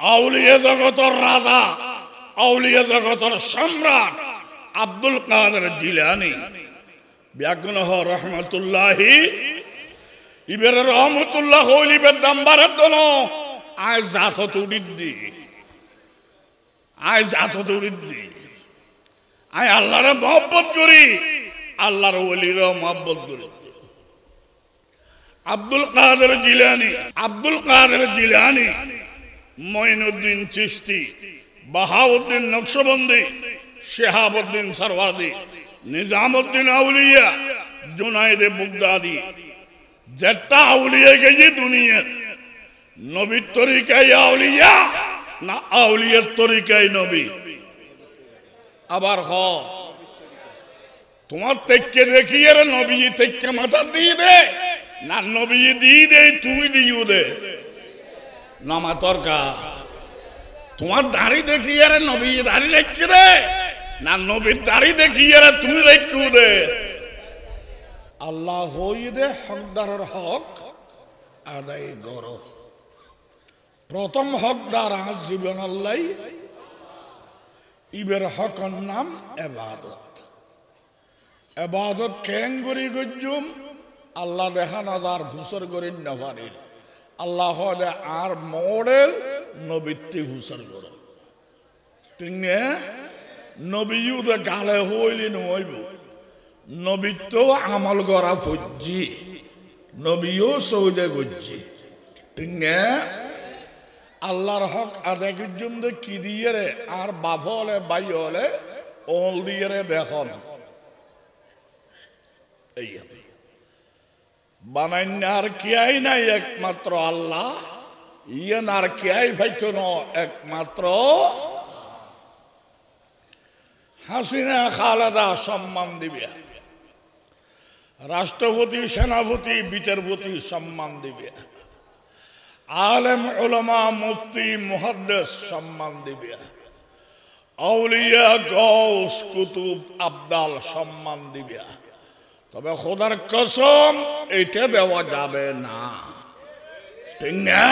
আউলিয়া জগতের রাজা, আউলিয়া জগতের সম্রাট আব্দুল কাদের জিলানী ব্যাগুনহ রহমতুল্লাহি ইবের রহমতুল্লাহ হইলিবের দাম্বারের দন আয় জাত তুড়িদ্দি, আয় জাত তুড়িদ্দি, আয় আল্লাহরে মহব্বত করি, আল্লাহর ওলির মহব্বত করি। আব্দুল কাদের জিলানী, আব্দুল কাদের জিলানী, মঈনুদ্দিন চিশতি, বাহাউদ্দিন নকশবন্দি, শেহাবুদ্দিন সরওয়ার্দি, নিজামুদ্দিন আউলিয়া, জুনায়েদ বুগদাদি, যেটা আউলিয়া গেছে দুনিয়ার নবীর তরিকায় আউলিয়া না আউলিয়ার তরিকায় নবী? আবার হ তোমার তেকে দেখিয়ে নবী তেকে মাথা দিয়ে দে না নবী দিয়ে দে তুমি দিও দে নামা তরকা। তোমার দাড়ি দেখিয়ে নবী দাড়ি রেখে দে না নবীর দাড়ি দেখিয়ে তুমি রেখে দে। আল্লাহ হই দে হকদারের হক আদায় কর। প্রথম হকদার জীবন আল্লাহ, ইবের হকর নাম এবাদত। এবাদত কেন করি গজ্জুম আল্লাহ দেখা নাজার ভুসর করি নভারিল আল্লাহ আর মডেল নবীতি ভুসর কর। তিনি নবীও গালে হইলি নইব নবীত্ব আমল করা ফজ্জি, নবীও সৌদে গজ্জি। তিনি আল্লাহর হক আদায় করজুম দে কি দিয়ে রে আর বাপ হলে বাই হলে ওল দিয়ে রে দেখুন এই বানাইন আর কিয়াই নাই একমাত্র আল্লাহ, ইয়েন আর কিয়াই ফাইত ন একমাত্র। হাসিনা খালেদা সম্মান দিবে, রাষ্ট্রপতি সেনাপতি বিচারপতি সম্মান দিবে, আলেম উলামা মুফতি মুহাদ্দিস সম্মান দিবে, আউলিয়া গৌস কুতুব আবদাল সম্মান দিবে। তবে খোদার কসম এটা দেওয়া যাবে না, ঠিক না?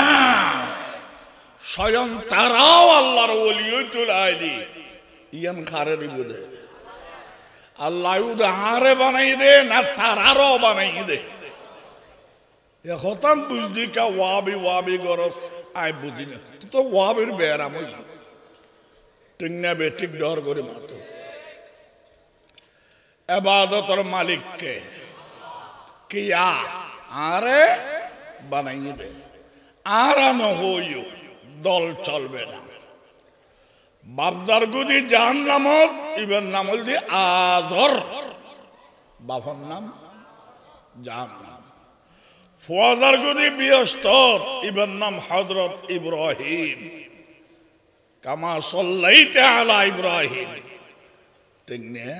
স্বয়ং তারাও আল্লাহর ওলি তুলাইলি ইয়ান খারে দিব দে আল্লাহ আরে বানাই দে না তারারও বানাই দে। এখন বুঝলি কা ওয়াবি ওয়াবি গরস আই বুঝি না তো ওয়াবির বেড়াম ঠিক না বে ঠিক ডর করে মাতো। এবাদতের মালিককে কিয়া আরে বানাই দে আর নহইও দল চলবে না। বাপদার গুদি জাহান নামত ইবের নাম হল দি আদর, বাপর নাম জাহান নাম। ফুয়াদার গুদি বিয়স্তর ইবের নাম হযরত ইব্রাহিম, কামা সাল্লাইতা আলা ইব্রাহিম, ঠিক না?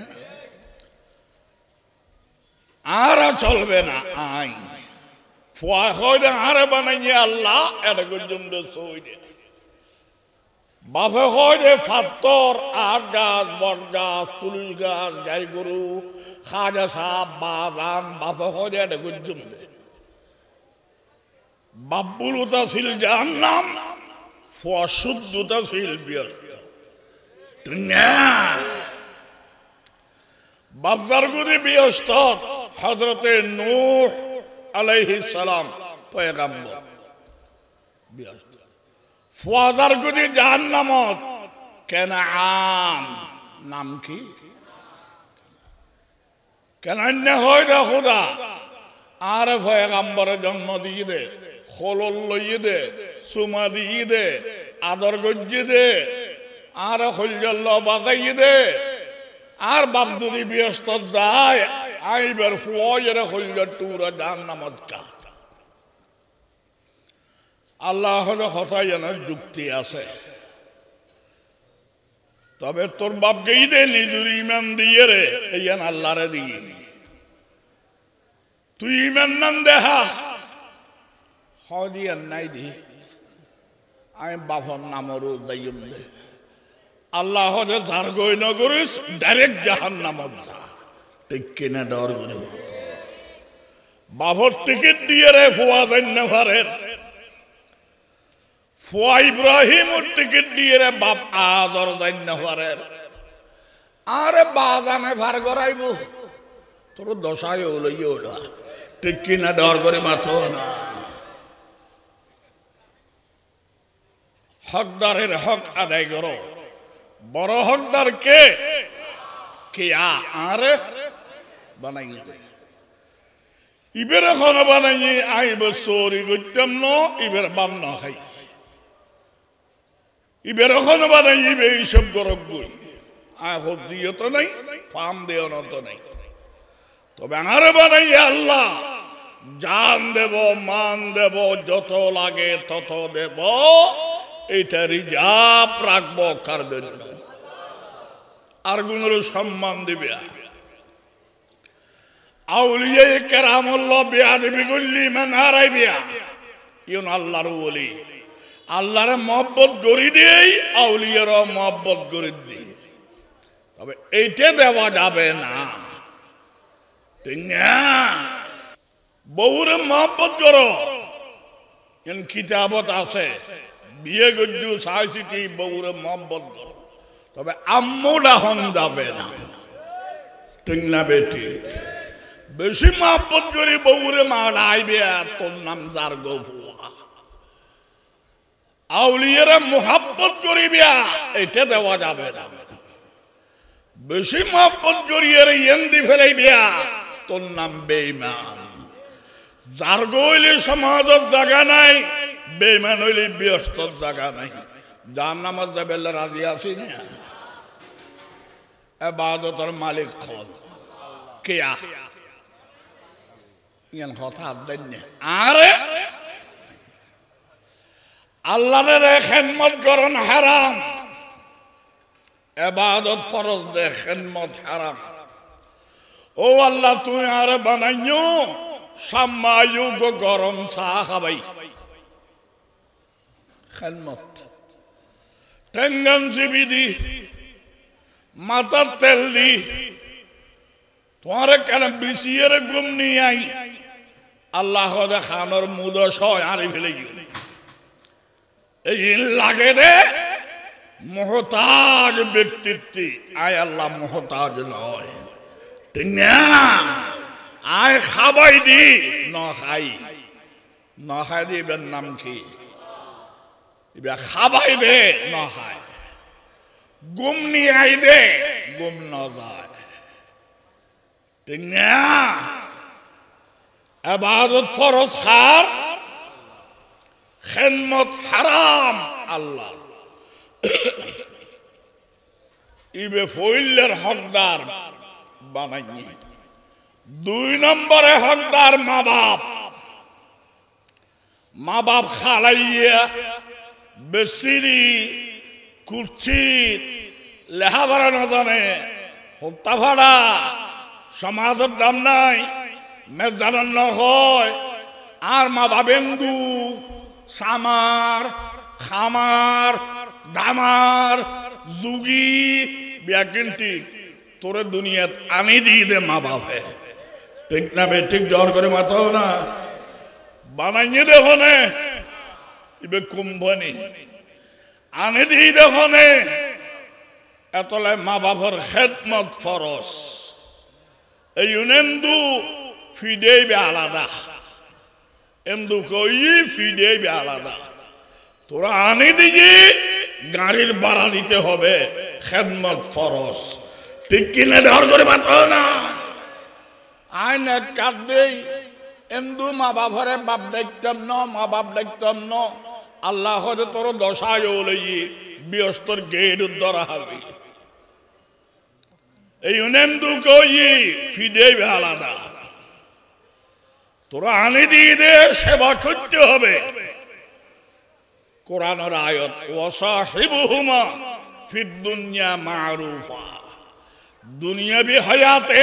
আর চলবে না আই ফুয়া হয় আরে বানাইয়ে আল্লাহ এটা পর্যন্ত সই দে বাপে হয় যে ফাত্তর আট গাছ বট গাছ তুলসী গাছ গাই গরু খাজা সাপ বাদাম বাপে হয় যে এটা পর্যন্ত দে বাব্বুলতা ছিল জাহান্নাম, ফুয়া শুদ্ধতা ছিল বিয়স্ত। বাপদার গুদি বিয়স্ত হযরতে নূহ আলাইহিস সালাম পয়গম্বর বিয়স্ত। ফুয়াদার গুদি জাহান্নামত কেনাআন, নাম কি? কেনান হয় দে খোদা আর পয়গম্বরের জন্ম দিয়ে দে, খোলল লইয়ে দে, সুমা দিয়ে দে, আদর গজ্জি দে, আর হলজল্ল বাজাইয়ে দে। আর বাপ যদি ব্যস্ত যায় আইবার ফুয়ের হলজর টুরা জাহান্নামত কা। আল্লাহ হলে কথা যেন যুক্তি আছে, তবে তোর বাপকেই দে নিজের ইমান দিয়ে রে এইন আল্লাহরে দিয়ে তুই ইমান নাম দেখা হদিয়ান নাই দি আমি বাপর নামরও যাইম দে আল্লাহ হলে ধার গই নগরিস ডাইরেক্ট জাহান্নামত যা, ঠিক কিনা? ডর করে বাপর টিকিট দিয়ে রে ফুয়া দেন নেভারের ফুয়া ইব্রাহিম টিকিট দিয়ে রে বাপ আদর দান্য পারে আরে বাগানে ভার করাইব তোর দশায় লইও না ঠিক কিনা ডর করে মাথো না হকদারের হক আদায় করো বড় হকদার কে আরে বানাইয়ে দে ইবের এখন বানাইয়ে আইব চোরি করতাম ন ইবের বাম না খাই ইবের এখন বানাইবে এইসব গরব বই আহত দিও তো নাই ফাম দিও না তো নাই তবে আরে বানাইয়ে আল্লাহ জান দেব মান দেব যত লাগে তত দেব এটা রিজার্ভ রাখবো কার জন্য আর গুণের সম্মান দিবে আউলিয়া কেরামুল্লাহ বিয়া দিবি গুল্লি মান হারাই বিয়া ইউন আল্লাহর ওলি আল্লাহরে মহব্বত করি দেই আউলিয়ার মহব্বত করে দিই তবে এইটা দেওয়া যাবে না ঠিক না বউরে মহব্বত করো কিতাবত আছে বিয়ে গজ্জু সাহসী কি বউরে মহব্বত করো তবে আম্মুটা হন যাবে না ঠিক না বেটি বেশি মহব্বত করি বউরে মা ডাইবে তোর নাম যার গফুয়া আউলিয়ারা মোহাব্বত করিবিয়া এটা দেওয়া যাবে না বেশি মহব্বত করিয়ে ইয়েন্দি ফেলাইবিয়া তোর নাম বেঈমান যার গইলে সমাজের জায়গা নাই বেঈমান হইলে ব্যস্তর জায়গা নাই যার নামাজ যাবে রাজি আছি না ইবাদতের মালিক খন কেয়া ইয়ান কথা দেন না আরে আল্লাহর খেদমত করন হারাম ইবাদত ফরজ দে খেদমত হারাম ও আল্লাহ তুই আর বানাইও সামায়ু গো গরম চা খাবাই খেদমত টেঙ্গান চিবি দি মাথার তেল দি তোমার কেন বিছিয়ে ঘুম নিয়ে আই আল্লাহ খানোর মুদস হয় আরে ফেলে গিয়ে এই লাগে রে মোহতাজ ব্যক্তিত্ব আয় আল্লাহ মোহতাজ নয় ঠিক না আয় খাবাই দি ন খাই দিবেন নাম কি খাবাই দে ন খায় গুম নিয়ে আই দে গুম ন যায় ঠিক না ইবাদত ফরজ খার খেদমত হারাম আল্লাহ ইবে ফইলের হকদার বানাইনি দুই নম্বরে হকদার মা বাপ খালাইয়া বেসিরি কুচিত লেহাভাড়া না জানে হত্যা ভাড়া সমাজের দাম নাই মেজান হয় আর মা বাবেন্দু সামার খামার দামার যুগি ব্যাকিনটি তোরে দুনিয়াত আনি দিয়ে দে মা বাপে ঠিক না বে ঠিক জ্বর করে মাথাও না বানাইয়ে দেখো নে ইবে কুম্ভনি আনি দিয়ে দেখো নে এতলে মা বাপের খেদমত ফরজ এই ইউনেন্দু ফিডেইবে আলাদা এন্দু কই ফিডেইবে আলাদা তোরা আনি দিয়ে গাড়ির ভাড়া দিতে হবে খেদমত ফরজ ঠিক কিনে ধর করে মাথাও না আইন এক কাট দেই এন্দু মা বাপরে বাপ দেখতাম ন মা বাপ দেখতাম ন আল্লাহ হয়তো তোর দশায় লই ব্যস্তর গেট ধরা হবে এই উনেন্দু কই ফিডেইবে আলাদা তোরা আনি দিয়ে দে সেবা করতে হবে কোরআনের আয়াত ওয়াসাহিবুহুমা ফিদ দুনিয়া মারুফা দুনিয়াবি হায়াতে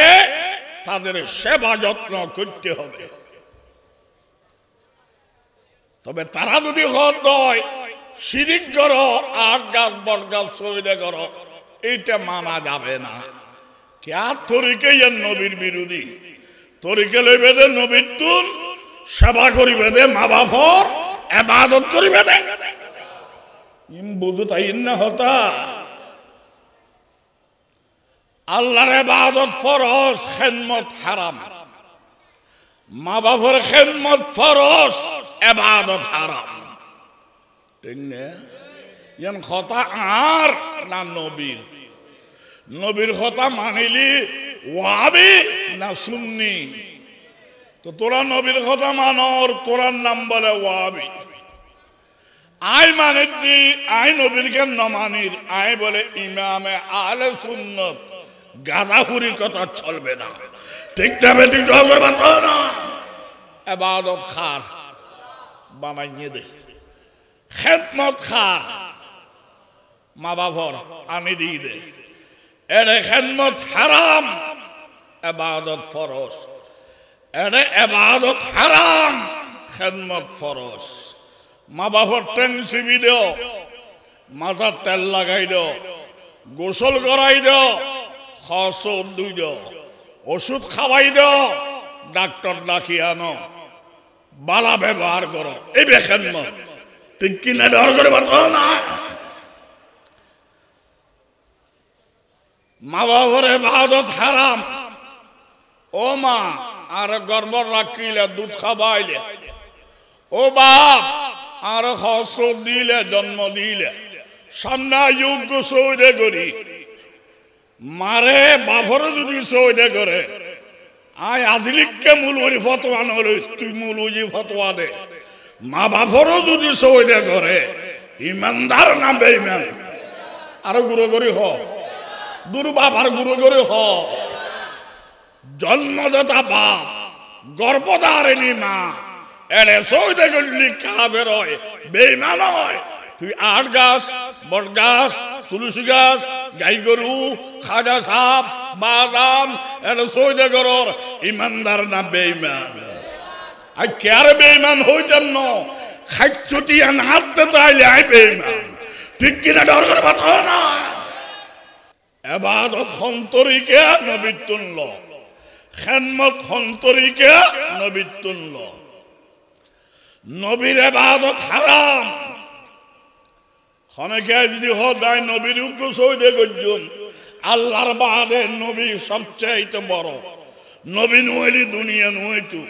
তাদের সেবা যত্ন করতে হবে তবে তারা যদি হয় শিরিক করো আট গাছ বট গাছ সইলে করো এইটা মানা যাবে না কে তরিকে নবীর বিরোধী তরিকে লইবে দে নবীর তুন সেবা করিবে দে মা বাপর ইবাদত করিবে দে ইম বুধু তাই না হতা আল্লাহর ইবাদত ফরজ খিদমত হারাম মা বাবার খিদমত ফরজ ইবাদত হারাম ঠিক না ইয়ান কথা আর না নবীর নবীর কথা মানিলি ওয়াহাবি না সুন্নি তো তোরা নবীর কথা মানর তোরার নাম বলে ওয়াহাবি আই মানে দি আই নবীর কেন না মানির আই বলে ইমামে আহলে সুন্নত গাদাহুরি কথা চলবে না ঠিক না বেটি জগর বাতো না ইবাদত খার বানাইয়ে দে খিদমত খার মা বাবার আনি দিয়ে দে এরে খিদমত হারাম ইবাদত ফরজ এরে ইবাদত হারাম খিদমত ফরজ মা বাবার টেনসিবি দাও মাথার তেল লাগাই দাও গোসল করাই দাও খসর দুই দাও ওষুধ খাওয়াই দাও ডাক্তার ডাকি আনো বালা ব্যবহার করো এই বেখিদমত ঠিক কিনা ডর করে বাতো না মা বাবার ইবাদত হারাম ও মা আর গর্ব রাখিলে দুধ খাওয়াইলে ও বাপ আর খসর দিলে জন্ম দিলে সামনে যোগ্য সৌদে করি মারে বাপর যদি সৌদে করে আয় আদিলিককে মূলরি ফতোয়া নল তুই মূলজি ফতোয়া দে মা বাপরও যদি সৌদে করে ইমানদার না বেঈমান আরো গুরু করি হ দুরু বাপ আর গুরু করে হ জন্মদাতা বাপ গর্ভধারিণী মা এরে সৌদে করলি কাফের হয় বেঈমান হয় তুই আট গাছ বট গাছ তুলসী গাছ গাই গরু খাজা সাপ বাদাম এরে সৌদে করর ইমানদার না বেঈমান আর কেয়ার বেঈমান হইতেন ন খাচ্ছুটিয়া নাচতে তাইলে আই বেঈমান ঠিক কিনা ডর করে বাতো না ইবাদত হন্তরিকে নবীর তুল্য খিদমত হন্তরিকে নবীর তুল্য নবীর ইবাদত হারাম খনেকে যদি হদায় নবীর উগ্র সৌদে গজ্জুন আল্লাহর বাদে নবী সবচেয়ে বড় নবী নইলি দুনিয়া নইতু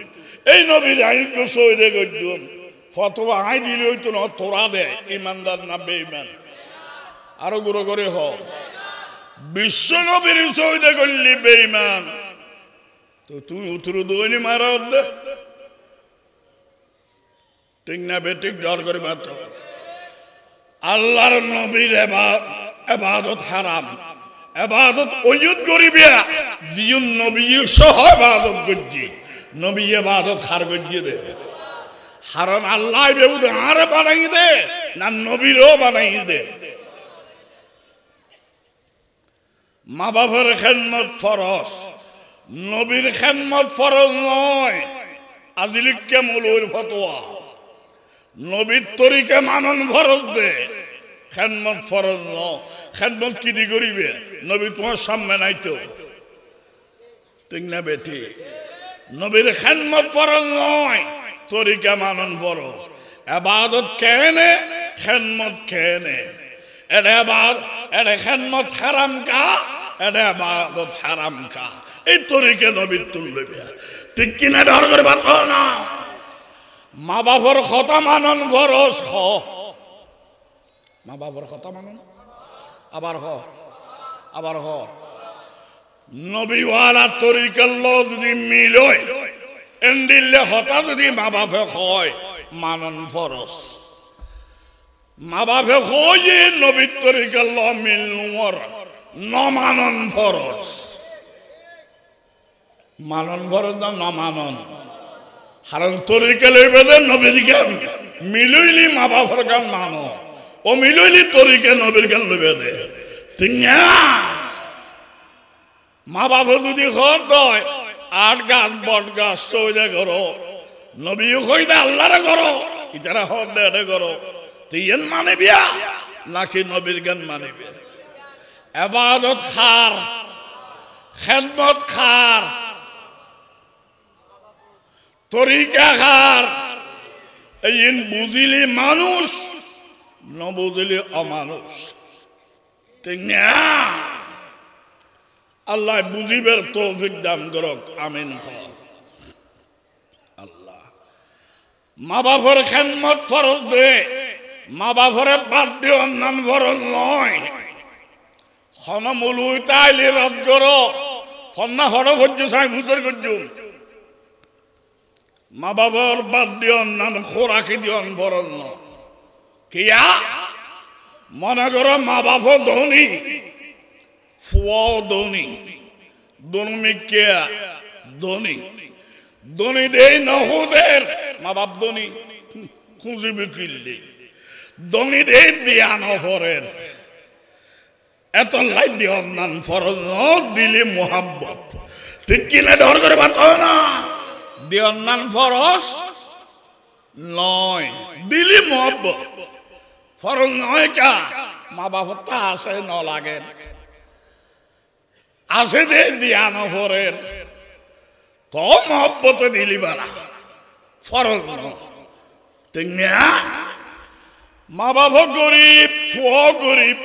এই নবীর আইগ্য সৌদে গজ্জুন ফতোয়া আই দিলে হইতো না তোরা দে ইমানদার না বেঈমান আরো গুরু করে হ বিশ্ব নবীর সৌদে করলি বেঈমান তো তুই উতরু দইনি মারা দে ঠিক না বেঠিক ডর করে মাত্র আল্লাহর নবীর ইবাদত হারাম ইবাদত ওয়ুদ করিবে দিউন নবী সহ ইবাদত গজ্জি নবী ইবাদত খার গজ্জি দে হারাম আল্লাহ বেউদ আর বানাই দে না নবীরও বানাই দে মা বাবার খিদমত ফরজ নবীর খিদমত ফরজ নয় আদিলিককে মূলর ফতোয়া নবীর তরিকা মানন ফরজ দে খিদমত ফরজ ন খিদমত কি দি করিবে নবী তোমার সামনে নাই তো ঠিক না বেটি নবীর খিদমত ফরজ নয় তরিকা মানন ফরজ ইবাদত কেনে খিদমত কেনে এর ইবাদত এর খিদমত হারাম কা এর ইবাদত হারাম কা এই তরিকা নবীর তুলবে ঠিক কিনা ডর করে বাতো না মা বাবার কথা মানন ফরজ হ মা বাবার কথা মানন আবার হ নবীওয়ালা তরিকার লোক যদি মিলয় এন্দিলে হতা যদি মা বাপে হয় মানন ফরজ মা বাপে হয় নবীর তরিকার লোক মিলনুমর ন মানন ফরজ মানন ফরজ না ন মানন হারণ তরিকা লইবে দে নবীর জ্ঞান মিলইলি মা বাবার গান মানো ও মিলইলি তরিকা নবীর জ্ঞান লইবে দে ঠিক না মা বাবা যদি ঘর দয় আট গাছ বট গাছ সৌদে করো নবীও কইদে আল্লাহরে করো ইতারা হর দে করো তুই এন মানে বিয়া নাকি নবীর জ্ঞান মানিবে ইবাদত খার খিদমত খার তরিকা খার এই বুঝিলি মানুষ নবুঝলি অমানুষ ঠিক না আল্লাহ বুঝিবের তৌফিক দান করক আমিন আল্লাহ মা বাবার খেদমত ফরজ দে মা বাবারে বাদ দিয়ে অন্যান্য ফরজ নয় হনমুলুই তাইলে রদ করো ফন্না হর করছো সাই ভুতর করছো মা বাবার বাদ দিয়ে অন্যান্য খোরাকি দিয়ে ফরজ নয় কিয়া মনে করো মা বাবা ধনী ফুয়াও ধনী দনমিকে ধনী ধনী দেই নহুদের মা বাপ ধনী খুঁজি বিকিল্লি ধনী দেই দিয়া নহরের এত লাই দিয়ে অন্যান্য ফরজ দিলে মোহাব্বত ঠিক কিনা ডর করে বাত না দিয়ে অন্যান্য ফরজ নয় দিলি মোহাব্বত ফরজ নয় কা মা বাবা তা আছে ন লাগে আছে দে দিয়া নহরের তো মোহাব্বত দিলি বালা ফরজ নয় ঠিক না মা বাবা গরিব ফুয়া গরিব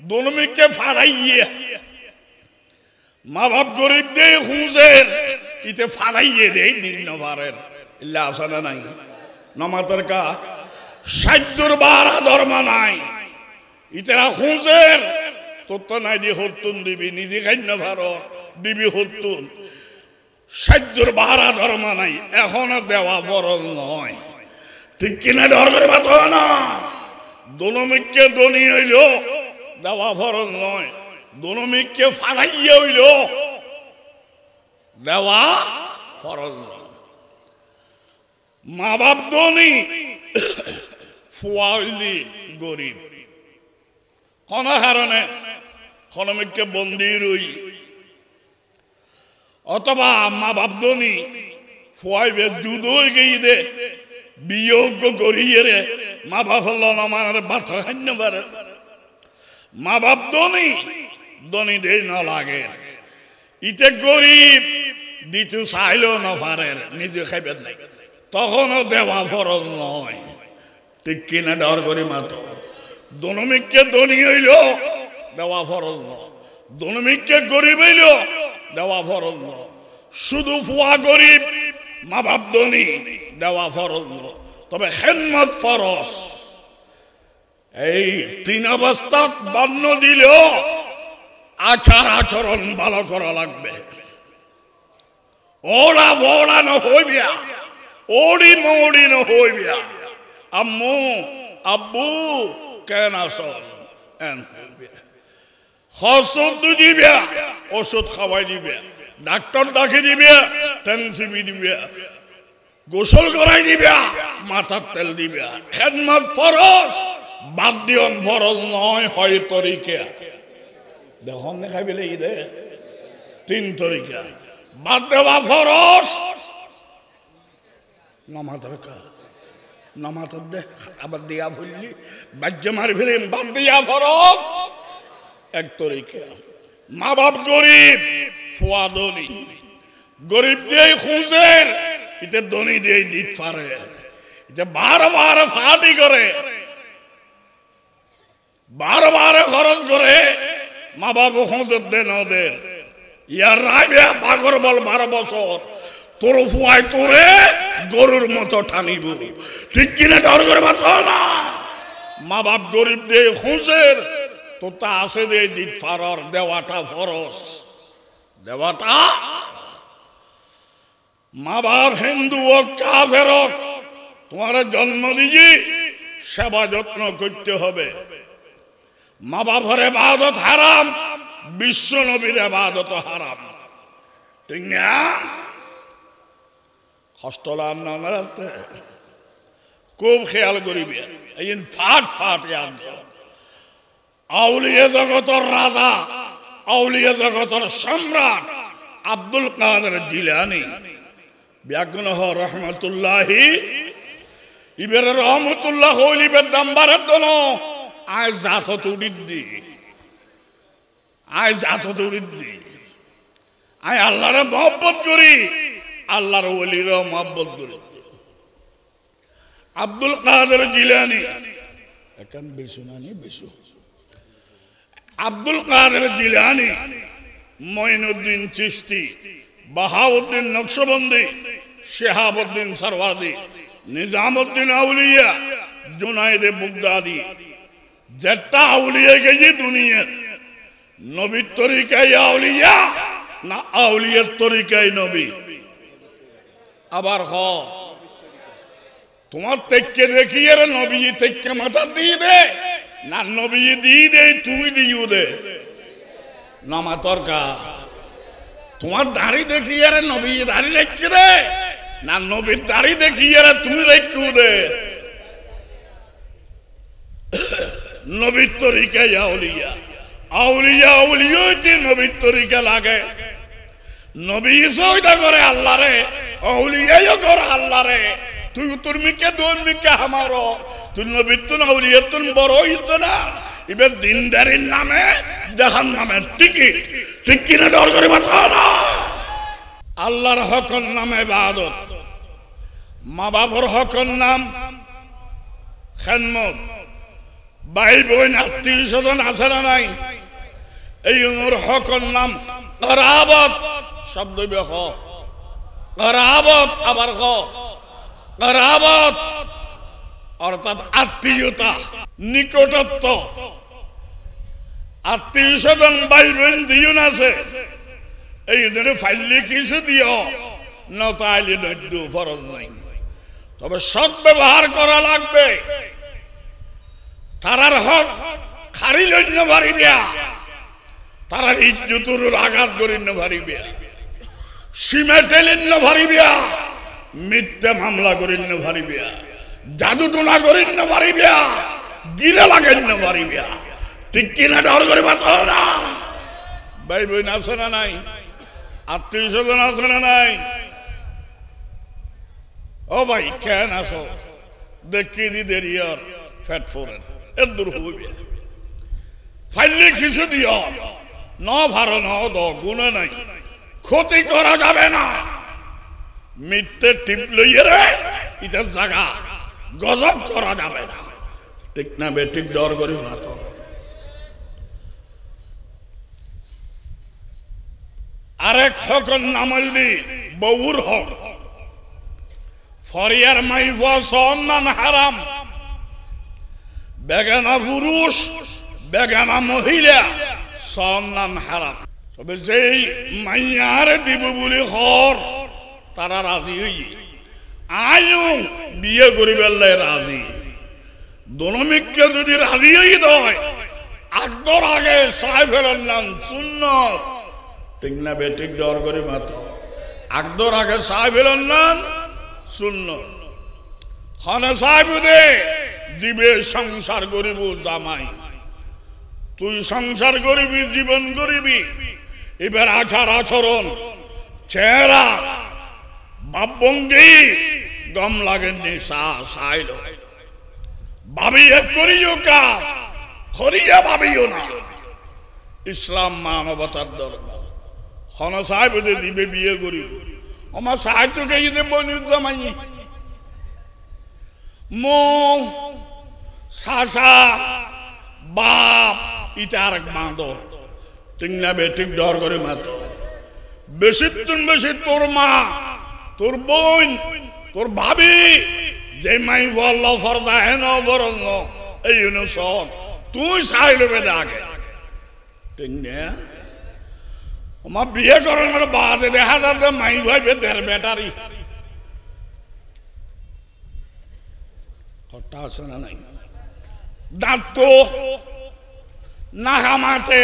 দনমিকে ফাড়াইয়ে মা বাপ গরিব দে হুঁজের ইতে ফাড়াইয়ে দে দিন নভারের ইল্লা আছে না নাই নমাতের কা সাধ্যর বারা ধর্ম নাই ইতেরা হুঁজের তোর তো নাই দিয়ে হতুন দিবি নিজে খাইন্য ভারত দিবি হতুন সাধ্যর বারা ধর্ম নাই এখনো দেওয়া ফরজ নয় ঠিক কিনা ডর করে বাত না দনমিকে ধনী হইল দেওয়া ফরজ নয় দনমিকে ফাড়াইয়ে হইল দেওয়া ফরজ নয় মা বাপ ধনী ফুয়া হইলি গরিব কোন কারণে খনমিকে বন্দি রই অথবা মা বাপ ধনী ফুয়াইবে দুধ হয়ে গিয়ে দে বিয়োগ্য করিয়ে রে মা বাপ হল আমার বাথ খান্য পারে মা বাপ ধনী ধনী দে ন লাগে ইতে গরিব দিতু চাইলেও নপারের নিজে খাইবে নাই তখনও দেওয়া ফরজ নয় ঠিক কিনা ডর করি মাত্র দনমিককে ধনী হইল দেওয়া ফরজ নয় দনমিককে গরিব হইল দেওয়া ফরজ নয় শুধু ফুয়া গরিব মা বাপ ধনী দেওয়া ফরজ নয় তবে খেদমত ফরজ এই তিন অবস্থা বর্ণ দিলেও আচার আচরণ ভালো করা লাগবে ওড়া ভোড়া ন হইবিয়া ওড়ি মৌড়ি ন হইবিয়া আম্মু আব্বু কেন আসস ওষুধ দিবে ওষুধ খাওয়াই দিবে ডাক্তার ডাকি দিবে টেনসিবি দিবে গোসল করাই দিবে মাথার তেল দিবে খেদমত ফরজ বাদ দিয়ন ফরজ নয় হয় তরিকা দেখুন দেখাই পেলে ঈদে তিন তরিকা বাদ দেওয়া ফরজ নামাজের দে আবার দিয়া ভুললি বাজ্য মারি ফিরেন বাদ দিয়া ফরজ এক তরিকা মা বাপ গরিব ফুয়া ধনী গরিব দিয়ে খুঁজের ইতে ধনী দিয়ে দিত পারে ইতে বারবার ফাটি করে বারবার খরচ করে মা বাবু খুঁজের দেন ওদের ইয়ার রাইবে পাগর বল 12 বছর তোর ফুয়াই তোরে গরুর মতো টানিব ঠিক কিনা ডর করে বাত না মা বাপ গরিব দিয়ে খুঁজের তো তা আছে দে দিত ফারর দেওয়াটা ফরজ দেওয়াটা মা বাপ হিন্দু ও কাফের তোমার জন্ম দিয়ে সেবা যত্ন করতে হবে মা বাবার ইবাদত হারাম বিশ্ব নবীর ইবাদত হারাম ঠিক না কষ্ট লাগতে খুব খেয়াল করিবে এই ফাট ফাট ইয়াদ আউলিয়া জগতের রাজা আউলিয়া জগতের সম্রাট আব্দুল কাদের জিলানী ব্যাগুন রহমতুল্লাহি ইবের রহমতুল্লাহ হইলিবের দাম বাড়ার জন্য আয় জাত তুড়িদ্দি আয় জাত তুড়িদ্দি আয় আল্লাহরে মহব্বত করি আল্লাহর ওলির মহব্বত করি আব্দুল কাদের জিলানী এখন বেশু নানি বেশু আব্দুল কাদের জিলানী, মঈনুদ্দিন চিশতি, বাহাউদ্দিন নকশবন্দি, শিহাবুদ্দিন সরওয়ার্দি, নিজামুদ্দিন আউলিয়া, জুনায়েদে বুগদাদি, যেটা আউলিয়া গেছে দুনিয়ার নবীর তরিকায় আউলিয়া না আউলিয়ার তরিকায় নবী? আবার হ তোমার থেকে দেখি এর নবী থেকে মাথা দিয়ে দে না নবী দিয়ে দে তুমি দিও দে নামা তরকা। তোমার দাড়ি দেখি এর নবী দাড়ি রেখে দে না নবীর দাড়ি দেখি এর তুমি রেখে দে। নবীর তরিকায় আউলিয়া, আউলিয়া আউলিয়াতে নবীর তরিকা লাগে। নবী সইদা করে আল্লাহ রে, আউলিয়াও করে আল্লাহ রে। তুই তোর মিকে দোন মিকে আমারও তুই নবীর তুন আউলিয়া তুন বড় হইত না। এবার দিনদারির নামে জাহান নামের টিকিট ঠিক কিনা ডর করে মাথা না। আল্লাহর হকর নামে ইবাদত, মা বাবার হকর নাম খেদমত, ভাই বোন আত্মীয় স্বজন আছে না নাই? এই হকর নাম করাবত। শব্দ বেখ করাবত, আবার ক করাবত অর্থাৎ আত্মীয়তা, নিকটত্ব। আত্মীয় স্বজন ভাই বোন দিন আছে, এই ধরে ফাইলে কিছু দিও না তাইলে নৈদ্য ফরজ নাই। তবে সৎ ব্যবহার করা লাগবে। তারার হক খারি লইন্য ভারিবিয়া, তারার ইজ্জতুর আঘাত করিন্য ভারিবিয়া, সীমা টেলিন্য ভারিবিয়া, মিথ্যা মামলা করিন্য ভারিবিয়া, জাদু টোনা করিন্য ভারিবিয়া, গিলে লাগাইন্য ভারিবিয়া। ঠিক কিনা ডর করে বাতা না। ভাই বোন আছে না নাই? আত্মীয় স্বজন আছে না নাই? ও ভাই কেন আসো দেখি দি দেরি আর ফ্যাট ফোরেন এর দূর হইবে ফাইলে কিছু দিও ন ভারো ন দ গুণে নাই, ক্ষতি করা যাবে না। মিথ্যে টিপ লইয়ে রে ইটার জায়গা গজব করা যাবে না। ঠিক না বেঠিক ডর করি না। তো আরেক হকর নামলি বউর হক। ফরিয়ার মাইফা সন্নান হারাম। বেগানা পুরুষ বেগানা মহিলা সন্নান হারাম। তবে যেই মাইয়ার দিব বলে হর তারা রাজি হই আয়ু বিয়ে করিবার রাজি। দনমিককে যদি রাজি হই দয় আকদর আগে সাহেবের নাম সুন্নত। ঠিক না বেঠিক ডর করে মাত্র আকদর আগে সাহেবের নাম সুন্নত। খানে সাহেব দে দিবে সংসার করিব জামাই। তুই সংসার করিবি, জীবন করিবি। এবার আচার আচরণ, চেহারা, ভাবভঙ্গি গম লাগেননি সাইল ভাবিয়ে করিও কাজ, করিয়া ভাবিও না। ইসলাম মানবতার ধর্ম। খানে সাহেব দে দিবে বিয়ে করিব। আমার সাহায্যকে যদি বনি জামাই মৌ শাসা বাপ ইটা আর এক বাঁদর। ঠিক না বেঠিক ডর করে মাত্র বেশি তুন বেশি তোর মা, তোর বোন, তোর ভাবি যে মাই বলল ফরদা হেন বরং এই সব তুই সাইল বেদে আগে। ঠিক না আমার বিয়ে করার বাদে দেখা যাবে মাই ভাইবে দেড় ব্যাটারি হট্টা আছে না নাই? দাঁত নাহামাতে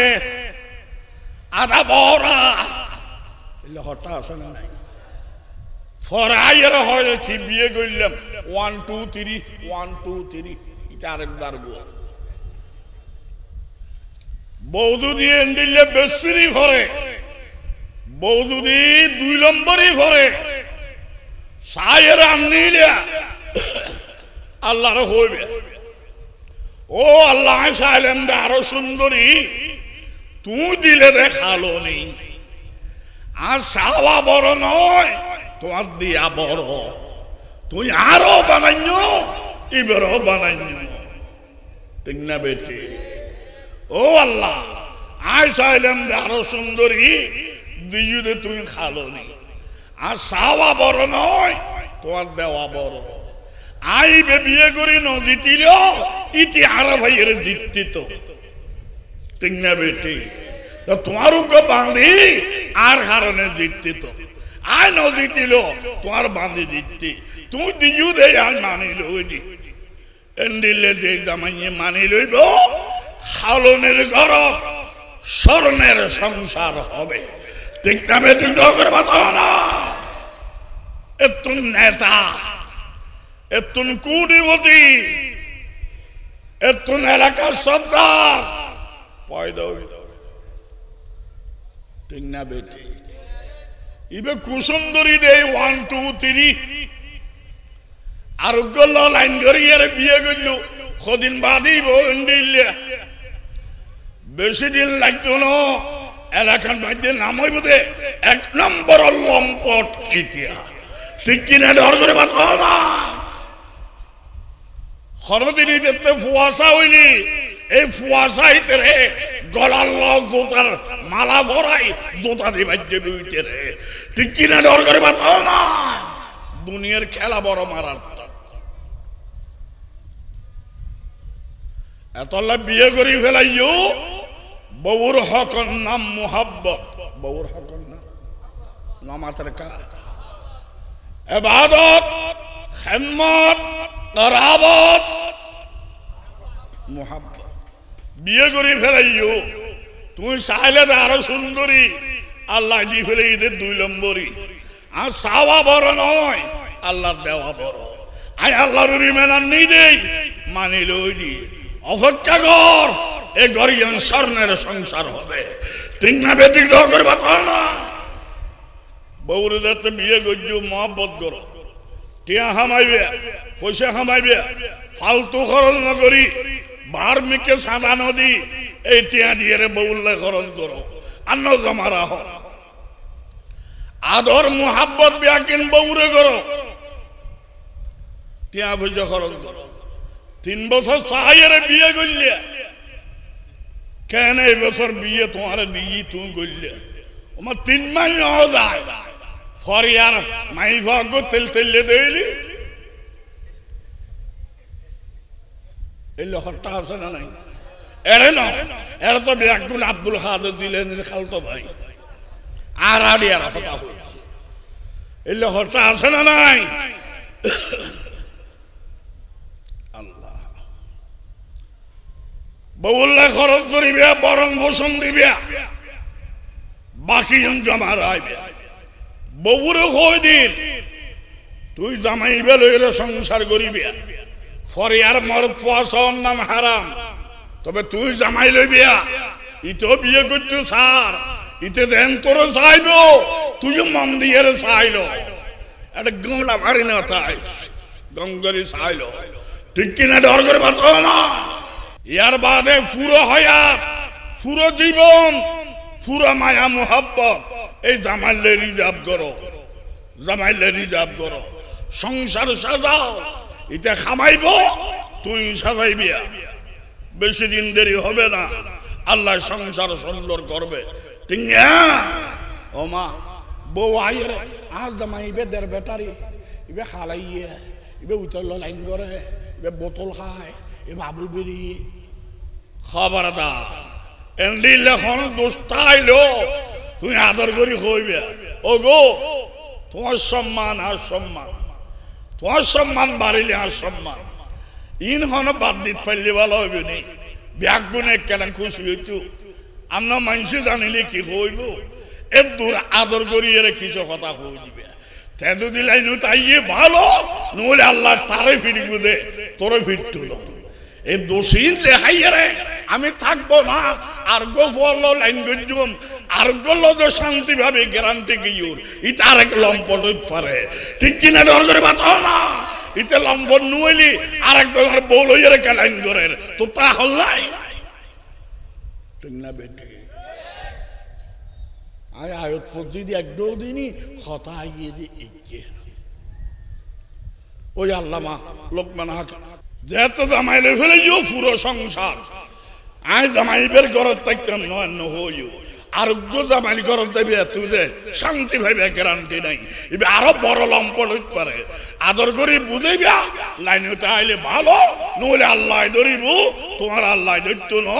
আধা বড়া এলে হট্টা আছে না নাই? ফরাইয়ের হয় কি বিয়ে করলাম 1 2 3 1 2 3 এটা আরেকবার বউ। বৌদু দিয়ে দিলে বেশি ভরে, বৌদু দিয়ে 2 নম্বরই ভরে। সায়ের আনিলে আল্লাহর হইবে। ও আল্লাহ চাইলেন আরো সুন্দরী তুই দিলে দেখালো নি। আর চাওয়া বড় নয়, তোমার দিয়া বড়। তুই আরো বানাইন এবারও বানাইন। ঠিক না বেটি? ও আল্লাহ, আয় চাইলাম যে আরো সুন্দরী দিজুদে তুমি খালোনি, আর চাওয়া বড় নয়, তোমার দেওয়া বড়। আইবে বিয়ে করি ন জিতিল, ইতি আরা ভাইয়ের জিতিত। ঠিক না বেটি? তো তোমার উপর বাঁধি আর কারণে জিতিত। আয় ন জিতিল, তোমার বাঁধি জিততি। তুমি দিজু দে আর মানি লইনি এন্ডিলে যে জামাইয়ে মানি লইব, খালনের ঘর স্বর্ণের সংসার হবে। ঠিক না বেটি? করে বাতাও না। এতুন নেতা, এতুন কুটিপতি, এতুন এলাকার সর্দার পয়দা হইল। ঠিক না বেটি? ইবে কুসুন্দরী দে 1 2 3 আরোগ্য লাইন করিয়ে বিয়ে করল। কদিন বাদই দিল্লি, বেশি দিন লাগতো না। এলাকার মধ্যে নাম হইব দে 1 নম্বর লম্পট ইতিহাস। ঠিক কিনা? ডর করে বাতাও না। হরদিনী দেখতে ফুয়াশা হইলি, এই ফুয়াশা হইতে রে গলার জোতার মালা ভরাই জোতা দিবাই দেবে হইতে রে। ঠিক কিনা? ডর করে বাতাও না। দুনিয়ার খেলা বড় মারাত্মক। এতলা বিয়ে করি ফেলাইও, বউর হকর নাম মুহাব্বত। বউর হকর নাম নামাতের কাজ, ইবাদত, খিদমত, করাবত, মুহাব্বত। বিয়ে করি ফেলাইও, তুমি চাইলে আরো সুন্দরী আল্লাহ দি ফেলে ঈদের 2 নম্বরই। আর চাওয়া বড় নয়, আল্লাহর দেওয়া বড়। আই আল্লাহর মেনার নেই দেই মানি লই দি। অপেক্ষা কর, এ গরিয়ান স্বর্ণের সংসার হবে। ঠিক না বেটি? করে বাতাও না। বউরে যাতে বিয়ে করছো মহব্বত করো, টিয়া হামাইবে, পয়সা হামাইবে, ফালতু খরচ না করি বার মিকে সাদা নদী এই টিয়া দিয়ে বউল্লা খরচ করো। আন্ন জমা রাহ, আদর মুহাব্বত বিয়াকিন বউরে করো, টিয়া পয়সা খরচ করো। 3 বছর সাহায্যে বিয়ে করলে কেন? এই বছর বিয়ে তোমার দিই তুমি করলে, আমার 3 মাস ন যায় ফরিয়ার মাই ভাগ্য তেল তেলে দেইলি। এই লহরটা আছে না নাই? এরে না, এর তো একজন আব্দুল কাদের দিলেন খালতো ভাই, আর আড়িয়ার কথা হল। এই লহরটা আছে না নাই? আল্লাহ বউল্লা খরচ করিবে, বরং ভূষণ দিবে, বাকি জন জমা রাখবে। বউরে কই দিন তুই জামাইবে লইলে সংসার করিবে। ফরিয়ার মরদ ফুয়াশার নাম হারাম, তবে তুই জামাই লইবিয়া। ইতো বিয়ে করছো সার, ইতে দেন তোর চাইব, তুই মন দিয়ে চাইল। একটা গমলা মারি না তাই গঙ্গরি চাইল। ঠিক কিনা? ডর করে বাতাও না। ইয়ার বাদে পুরো হয়াত, পুরো জীবন, পুরো মায়া মুহাব্বত এই জামাইলে রিজার্ভ করো, জামাইলে রিজার্ভ করো। সংসার সাজাও, এটা খামাইব, তুই সাজাইবি। বেশি দিন দেরি হবে না, আল্লাহ সংসার সুন্দর করবে। ঠিক না? ও মা, বউ আইরে আর জামাইবে 1.5 বেটারি, ইবে খালাইয়ে, ইবে উতল লাইন করে, ইবে বোতল খায়, এ বাবুল বেরি খবরদার। এন্ডিল এখন দোস্তাইলো, তুমি আদর করি হইবে। ও গো, তোমার সম্মান আর সম্মান, তোমার সম্মান বাড়িলে আর সম্মান। ইন হন বাদ দিতে পারলে ভালো হইবে নি। ব্যাগ গুনে কেন খুশি হইতো, আমরা মানুষ জানিলে কি হইব। এর দূর আদর করি এর কিছু কথা হয়ে দিবে। তেঁদু দিলাইনু তাইয়ে ভালো, নইলে আল্লাহ তারে ফিরিব দে, তোরে ফিরত। এই দোষী দেখাইয়ে রে আমি থাকবো না, আর গো ফল লাইন গজুম, আর গল তো শান্তি ভাবে গ্যারান্টি গিয়ে ইটা আরেক লম্পট পারে। ঠিক কিনা? ডর করে বাতাও না। ইতে লম্পট নুইলি আরেক জনের বউ লইয়ে রেখে লাইন করে তো তা হল্লাই। ঠিক না বেটি? আয় আয়ত ফজি দি 1-2 দিনই কথা গিয়ে দি ইকে ওই আল্লামা লোকমান যেহেতু জামাইলে ফেলে পুরো সংসার আই জামাই বের ঘরত থাকতাম নয় হইও আরোগ্য জামাই ঘরত দেবে তুই যে শান্তি ভাইবে গ্যারান্টি নাই এবার আরো বড় লম্পট হইতে পারে আদর করে বুঝাইবা লাইনতে আইলে ভালো নইলে আল্লাহ ধরিব তোমার আল্লাহ ধরতো না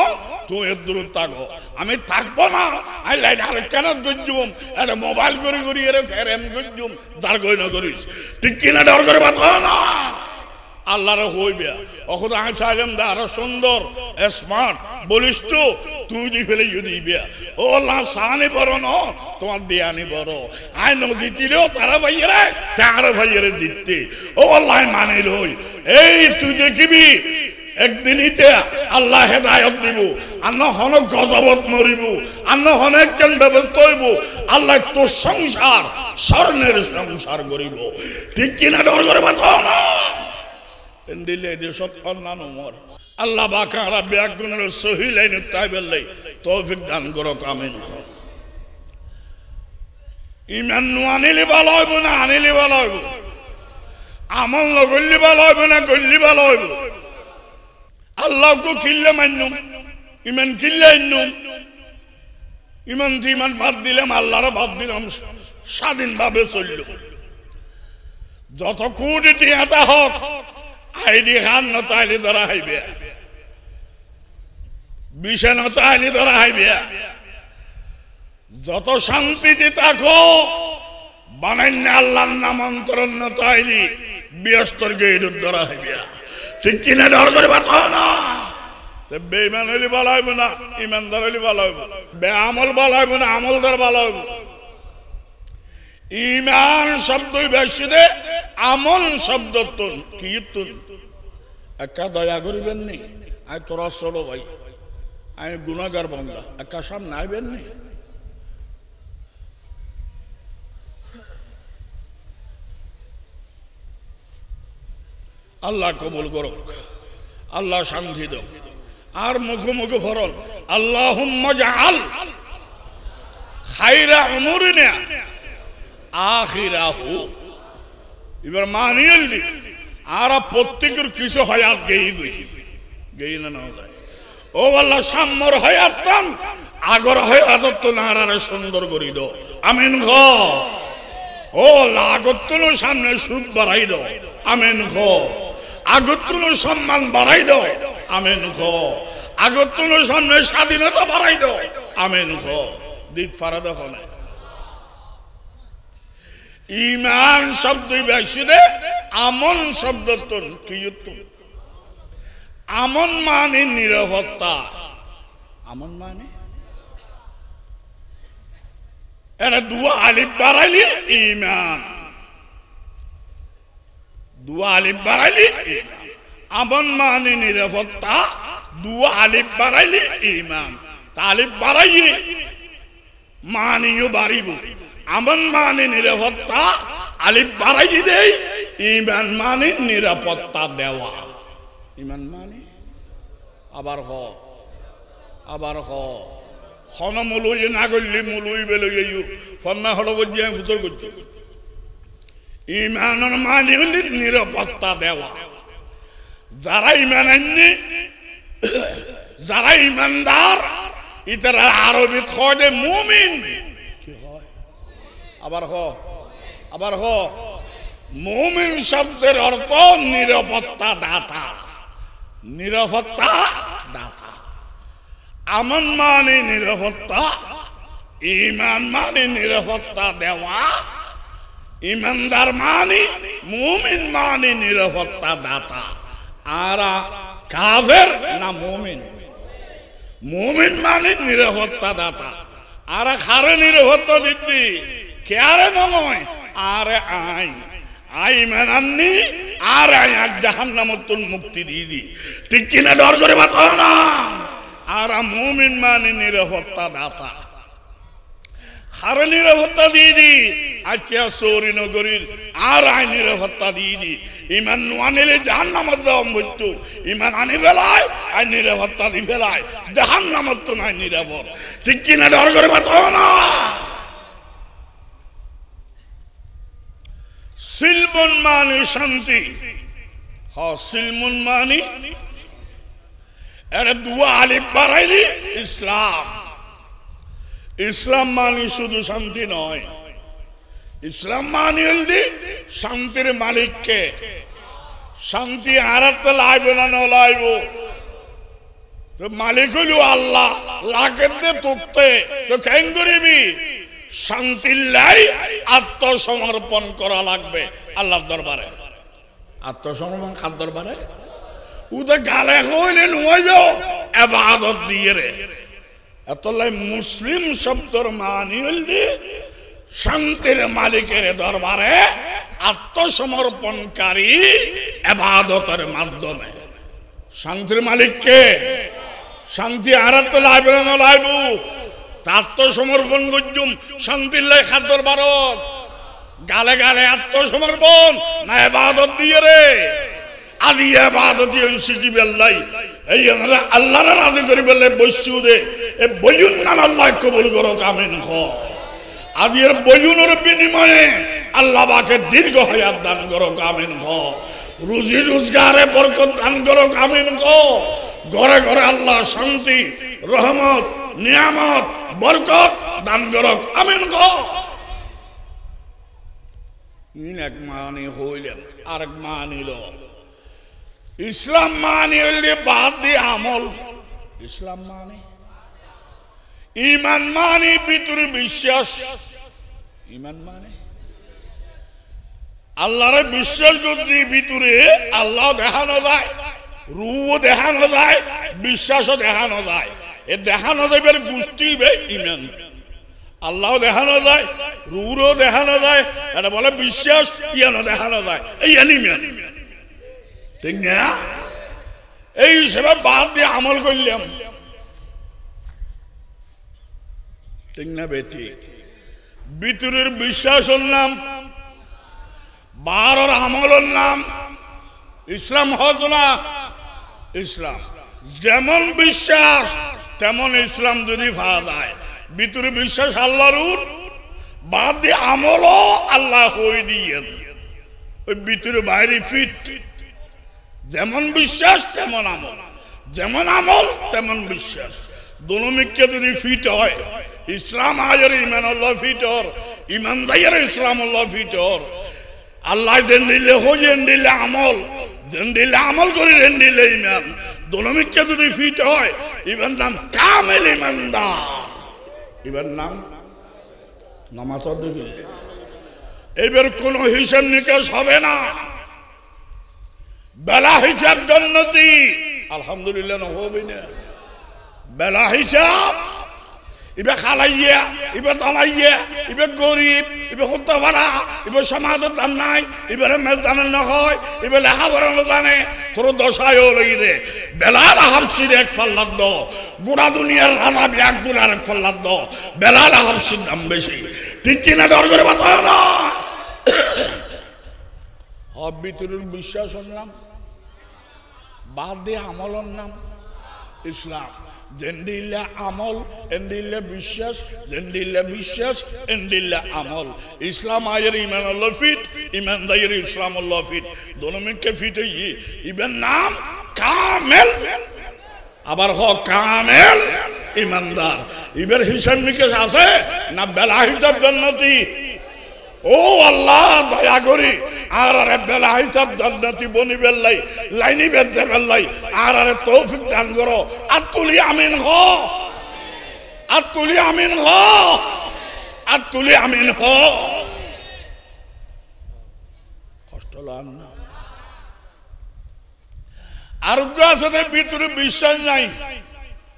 তুমি দূর থাকো আমি থাকবো না আই লাইন আর কেন গজ্জুম এটা মোবাইল করে করি এর ফেরেম গজ্জুম দার গই না করিস ঠিক কিনা ডর করে বাতো না আল্লাহরে হইবে অখন আমি চাইলাম আরো সুন্দর স্মার্ট বলিষ্ঠ তুই দি ফেলে দিবে ও আল্লাহ সানি বড় ন তোমার দিয়ানি বড় আই নজিতিলেও তারা ভাইয়েরা তারা ভাইয়েরা দিতে ও আল্লাহ মানে লই এই তুই দেখিবি একদিনইতে আল্লাহ হেদায়ত দিব আন্ন হন গজবত মরিব আন্ন হন একজন ব্যবস্থা হইব আল্লাহ তোর সংসার স্বর্ণের সংসার করিব ঠিক কিনা ডর করে বাঁচাও না দিলে দেশত অন্যান্য মর আল্লাহ বাকারা ব্যাগুনের সহি লাইনে তাই বললেই তৌফিক দান করো আমিন ইমান আনিলে ভালো হইব না আনিলে ভালো হইব আমল নগরলি ভালো হইব না গল্লি ভালো হইব আল্লাহকে কিনলে মান্যুম ইমান কিনলে আন্যুম ইমান ইমান বাদ দিলাম আল্লাহরে বাদ দিলাম স্বাধীনভাবে চলল যত কোটি টিয়াটা হোক আইডি খান নতাইলি ধরা হইবে বিষে নতাইলি ধরা হইবে যত শান্তিতে থাকো বানাইনে আল্লাহর নামান্তরণ নতাইলি ব্যস্তর গেট ধরা হইবে ঠিক কিনা ডর করে বাঁচাও না বেঈমান হইলে ভালো হইব না ইমানদার হইলে ভালো হইব বেআমল ভালো হইব না আমলদার ভালো হইব ইমান শব্দ বেশি দে আমল শব্দ তুন কি তুন একা দয়া করিবেন নি আই তোরা চলো ভাই আমি গুনাহগার বান্দা একা সামনে আইবেন নি আল্লাহ কবুল করুক আল্লাহ শান্তি দাও আর মুখোমুখি ফরল আল্লাহুম্মা জাআল খায়রা উমুরিনা আখিরাহু এবার মানিয়েল দি আর প্রত্যেকের কিছু হায়াত গেই না যায় ও আল্লাহ সাম্যর হায়াতাম আগর হায়াত তো নারারে সুন্দর করি দাও আমিন গ ও লাগতুল সামনে সুখ বাড়াই দাও আমিন গ আগতুল সম্মান বাড়াই দাও আমিন গ আগতুল সামনে স্বাধীনতা বাড়াই দাও আমিন গ দিক ফারা দেখো না ইমান শব্দ বেশি দে আমন শব্দ তোর কি আমন মানে নিরাপত্তা আমন মানে এটা দুয়া আলিফ বাড়াইলি ইমান দুয়া আলিফ বাড়াইলি আমন মানে নিরাপত্তা দুয়া আলিফ বাড়াইলি ইমান তালিফ বাড়াইয়ে মানিও বাড়িব আমন মানে নিরাপত্তা আলিফ বাড়াই দেই ইমান মানে নিরাপত্তা দেওয়া ইমান মানে আবার হন মুলুই না করলি মুলুই বেলে ফন্না হলো বুঝিয়ে ভুতর করতে ইমানের মানে হলি নিরাপত্তা দেওয়া যারা ইমান আননি যারা ইমানদার ইতারা আরবি খোঁজে মুমিন কি হয় আবার মুমিন শব্দের অর্থ নিরাপত্তা দাতা আমন মানে নিরাপত্তা ইমান মানে নিরাপত্তা দেওয়া ইমানদার মানে মুমিন মানে নিরাপত্তা দাতা আর কাফের না মুমিন মানে নিরাপত্তা দাতা আর খারে নিরাপত্তা দিদি কে আরে নয় আরে আই মানাননি আর জাহান্নামতুল মুক্তি দিয়ে দি ঠিক কিনা ডর করে বাঁচাও না আর মুমিন মানে নিরাপত্তা দাতা খারে নিরাপত্তা দিয়ে দি আজকে চৌরি নগরীর আর আই নিরাপত্তা দিয়ে দি ইমান আনিলে জাহান্নামত দেওয়া মৃত্যু ইমান আনি ফেলায় আই নিরাপত্তা দি ফেলায় জাহান্নামত তো নাই নিরাপদ ঠিক কিনা ডর করে বাঁচাও না সিলবন মানে শান্তি সিলমুন মানি এর দুয়া আলিফ বাড়াইলি ইসলাম। ইসলাম মানি শুধু শান্তি নয়, ইসলাম মানি হলদি শান্তির মালিককে। শান্তি হারাতে লাইবে না লাইব, মালিক হইল আল্লাহ। লাখেতে তুকতে তো কেন করিবি? শান্তির লাই আত্মসমর্পণ করা লাগবে আল্লাহর দরবারে। আত্মসমর্পণ কার দরবারে? উদে গালে হইলে নইব ইবাদত দিয়ে রে। এতলাই মুসলিম শব্দর মানি হইলি শান্তির মালিকের দরবারে আত্মসমর্পণকারী ইবাদতের মাধ্যমে। শান্তির মালিককে শান্তি হারাতে লাইবে না লাইব, আত্মসমর্পণ করছুম শান্তির লাই খাদ্যর ভারত। গালে গালে আত্মসমর্পণ না ইবাদত দিয়ে রে। আদি ইবাদত শিখি বেল্লাই এই আল্লাহর রাজি করি বেলে বসু দে এ বইউন নাম আল্লাহ কবুল করো আমিন খ। আদির বইউনের বিনিময়ে আল্লাহ পাকে দীর্ঘ হায়াত দান করো আমিন খ। রুজি রোজগারে বরকত দান করো আমিন খ। ঘরে ঘরে আল্লাহ শান্তি রহমত নিয়ামত বরকত দান করো আমিন খ। এক মানি হইলেন আরেক মানিল ইসলাম মানি হইলে বাদ দিয়ে আমল। ইসলাম মানে ইমান মানে ভিতরে বিশ্বাস। ইমান মানে আল্লাহরে বিশ্বাস করতে ভিতরে আল্লাহ দেখানো যায়, রূপও দেখানো যায়, বিশ্বাসও দেখানো যায়। এ দেখানো যাবে গোষ্ঠী ইমান। আল্লাহ দেখানো যায়, রূপও দেখানো যায়, এটা বলে বিশ্বাস। ইয়ানো দেখানো যায়, এই ইমান। ঠিক না? এই হিসেবে বাদ দিয়ে আমল করলাম। ঠিক না বেটি? ভিতরের বিশ্বাসের নাম, বারোর আমলের নাম ইসলাম। হজ না ইসলাম যেমন বিশ্বাস তেমন ইসলাম যদি ভাড়া যায়। ভিতরে বিশ্বাস আল্লাহর, বাদ দিয়ে আমলও আল্লাহ হয়ে দিয়ে ওই ভিতরে বাইরে ফিট। যেমন বিশ্বাস তেমন আমল, যেমন আমল তেমন বিশ্বাস। দোনোমিককে যদি ফিট হয়, ইসলাম আয়ের ইমান আল্লাহ ফিটর, ইমান দায়ের ইসলাম আল্লাহ ফিটর। আল্লাহ দেন দিলে হইয়েন দিলে আমল, দেন দিলে আমল করি দেন দিলে ইমান। দোনোমিককে যদি ফিট হয়, ইমান নাম কামেল ইমানদার। ইমান নাম নামাজ দেখি। এবার কোন হিসাব নিকাশ হবে না, বেলা হিসাব জান্নাতি। আলহামদুলিল্লাহ না হবে না বেলা হিসাব। এবার খালাইয়া, এবার দালাইয়া, এবার গরিব, এবার হত্যা ভাড়া, এবার সমাজের দাম নাই, এবারে মেল জানেন না হয়, এবার লেখা পড়ানো জানে তোর দশায়ও লেগে দে। বেলাল হাফসির এক ফাল্লার দ, গোড়া দুনিয়ার রাজা ব্যাগ গুলার এক ফাল্লার দ। বেলাল হাফসির দাম বেশি। ঠিক কিনা? ডর করে বাতায় না। হব ভিতরের বিশ্বাসের নাম, বাদ দিয়ে আমলের নাম ইসলাম। জেন্দিল্লা আমল, এন্দিল্লা বিশ্বাস, জেন্দিল্লা বিশ্বাস, এন্দিল্লা আমল। ইসলাম আয়ের ইমান আল্লাহ ফিট, ইমান দায়ের ইসলাম আল্লাহ ফিট। দোনোমিককে ফিট হইয়ে ইবেন নাম কামেল। আবার হ কামেল ইমানদার। এবার হিসাব নিকেশ আছে না বেলা হিসাব জান্নাতি? ও আল্লাহ দয়া করি আর আরে বেলা হিসাব জান্নাতি বনি বেল্লাই লাইনি বেঁধে বেল্লাই আর আরে তৌফিক দান করো। আর তুলি আমিন হ, আর তুলি আমিন হ, আর তুলি আমিন হ। কষ্ট লাগ না? আরোগ্য আছে ভিতরে বিশ্বাস নাই,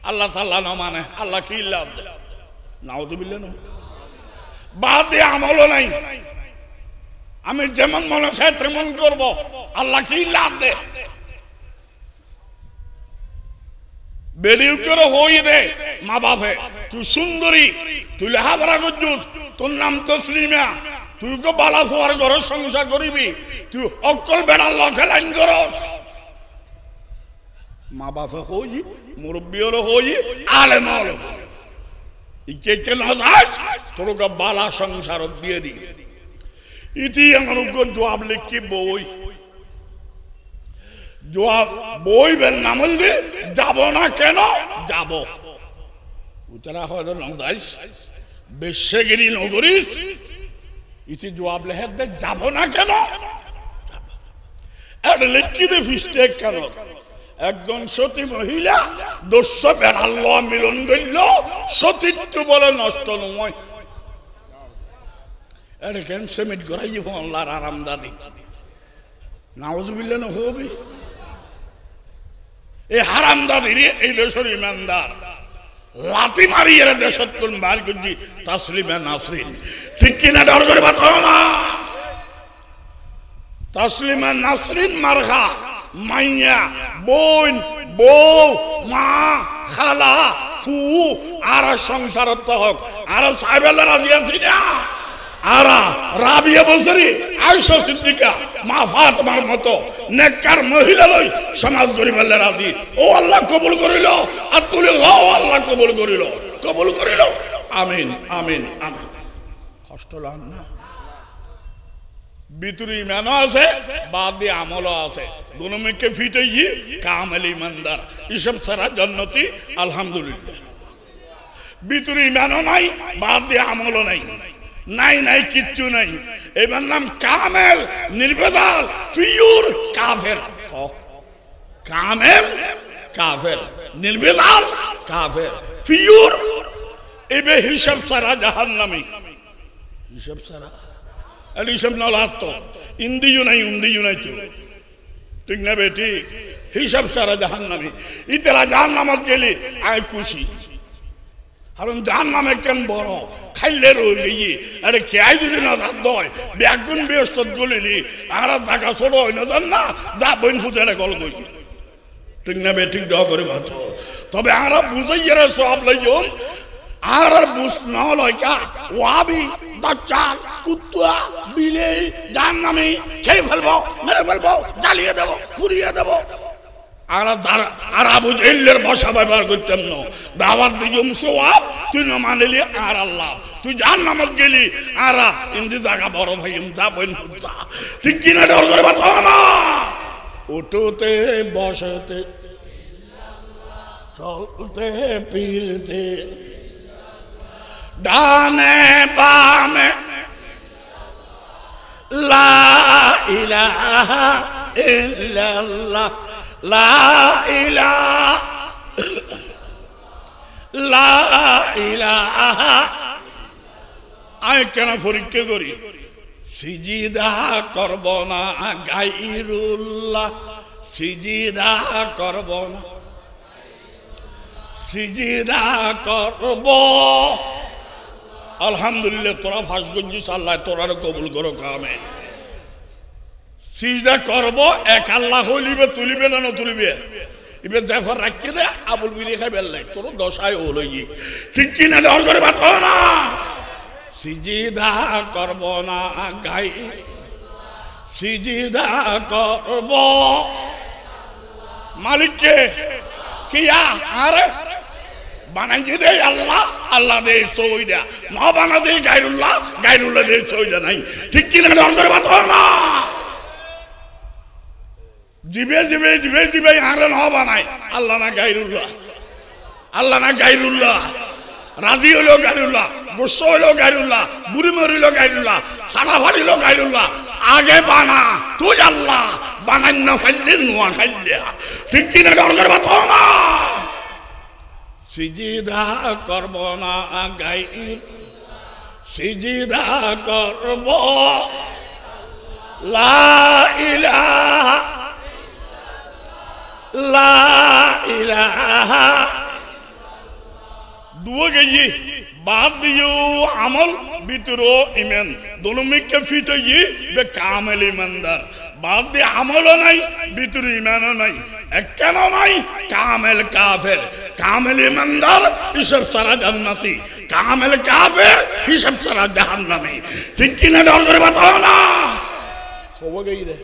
আল্লাহ তাআলা না মানে আল্লাহ কি লাভ দেয়? নাউযুবিল্লাহ না। বাদ দিয়ে আমলও নাই, আমি যেমন মনে চাই তেমন করব, আল্লাহ কি লাভ দেয়? বেরিয়ে করে হই দে মা বাপে, তুই সুন্দরী, তুই লেখাপড়া করছিস, তোর নাম তসলিমা, তুই তো বালা ফোয়ার ঘরের সংসার করিবি, তুই অকল বেড়ার লক্ষ্যে লাইন করস। মা বাপে হই, মুরব্বী হলো হই, আলেম হলো ইকে না যাস, তোর বালা সংসার দিয়ে দি। ইতি আমার জবাব লিখি বই জবাব বইবেন না বললে যাব না কেন যাব উত্তরা হয় নদাইস বেশেগিরি নগরীস ইতি জবাব লেহে দে যাব না কেন আর লিখি দে ফিস্টেক কেন একজন সতী মহিলা দস্য বেড়াল্লাহ মিলন গইল সতীত্ব বলে নষ্ট নয় এর কেন সেমিট গড়াই আল্লাহর আরামদাদি নাউজুবিল্লাহ হবে এই হারামদাদির এই দেশের ইমানদার লাতি মারি এর দেশত কোন বার করছি তাসলিমা নাসরিন ঠিক কিনা ডর করে বাতো না তাসলিমা নাসরিন মারখা মাইয়া বোন বউ মা খালা ফু আর সংসারত হোক আর সাহেবেলা রাজি আছি না আরা রাবিয়া বসরি আয়েশা সিদ্দিকা মা ফাতেমার মতো নেককার মহিলা লই সমাজ গরিবের রাজি ও আল্লাহ কবুল করিল আর তুলে হও আল্লাহ কবুল করিল আমিন আমিন আমিন কষ্ট লাগ না ভিতরে ইমান আছে বাদ দিয়ে আমলও আছে दोनों में के फिट ये कामल ईमानदार ये सब सारा जन्नती अल्हम्दुलिल्लाह ভিতরে ইমানও নাই বাদ দিয়ে আমলও নাই নাই নাই কিচ্ছু নাই এবার নাম কামেল নির্ভেজাল পিওর কাফের কামেল কাফের নির্ভেজাল কাফের পিওর এবে হিসাব ছাড়া জাহান্নামী হিসাব ছাড়া আর হিসাব না লাগতো ইন্দিও নাই উন্দিও নাই তো ঠিক না বেটি হিসাব ছাড়া জাহান্নামী ইতেরা জাহান্নামত গেলে আয় খুশি কারণ জাহান্নামে কেন বড় খাইলে রইলি আরে খেয়াই যদি না দয় ব্যাগুন বৃহস্পত গলিলি আর ঢাকা ছোট হয় না জান না যা বইন ফুটে গল গই ঠিক না বে ঠিক দেওয়া করে ভাত তবে আমরা বুঝাইয়া সব লইম আর বুঝ না লয় কা ওয়াবি দাচ্চাল কুত্তা বিলে জাহান্নামী খেয়ে ফেলবো মেরে ফেলবো জ্বালিয়ে দেবো পুড়িয়ে দেবো আর আবু জেহেলের ভাষা ব্যবহার করতাম না দাওয়াত দিলাম সওয়াব তুই না মানলি আর আল্লাহ তুই জাহান্নামত গেলি আর ইন্দি জায়গা বড় ভাইম যা বইন ফুটা ঠিক কিনা ডর করে বাতো না উঠতে বসতে চলতে ফিরতে ডানে বামে লা ইলাহা ইল্লাল্লাহ লা ইলাহা আই কেন পরীক্ষা করি সিজিদা করব না গায়রুল্লাহ সিজিদা করব না সিজিদা করব আলহামদুলিল্লাহ তোরা ফাঁস গঞ্জিস আল্লাহ তোরা কবুল করো কামে সিজদা করব এক আল্লাহ হইলিবে তুলিবে না তুলিবে ইবে জাফর রাখি দে আবুল বিরি খাই বেল্লাই তোর দশায় হলো গিয়ে ঠিক কিনা ডর করে বাতো না সিজদা করব না গাই সিজদা করব মালিককে কিয়া আরে বানাই দে আল্লাহ আল্লাহ দে সইদা না বানা দে গায়রুল্লাহ গায়রুল্লাহ দে সইদা নাই ঠিক কিনা ডর করে বাতো না জিবে জিবে জিবে জিবে আরে না বানাই আল্লাহ না গায়রুল্লাহ আল্লাহ না গায়রুল্লাহ রাজি হইলো গায়রুল্লাহ গোস্ব হইলো গায়রুল্লাহ বুড়ি মরিল গায়রুল্লাহ সারা ফাড়িল গায়রুল্লাহ আগে বানা তুই আল্লাহ বানাই না ফাইলে নোয়া ফাইলে ঠিক কিনা ডর করে বাতো না সিজদা করব না গাই সিজদা করব লা ইলাহা লা ইলাহা দুও গই বাদ দিও আমল ভিতরো ইমান दोनों में के फिट ये बे कामिल ईमानदार बात दे আমল নাই ভিতরে ঈমান নাই একখান নাই কামিল কাফের কামিল ईमानदार হিসাব সারা জান্নাতি কামিল কাফের হিসাব সারা জাহান্নামী ঠিক কি না ডর করে বাতাও না হবো গই রে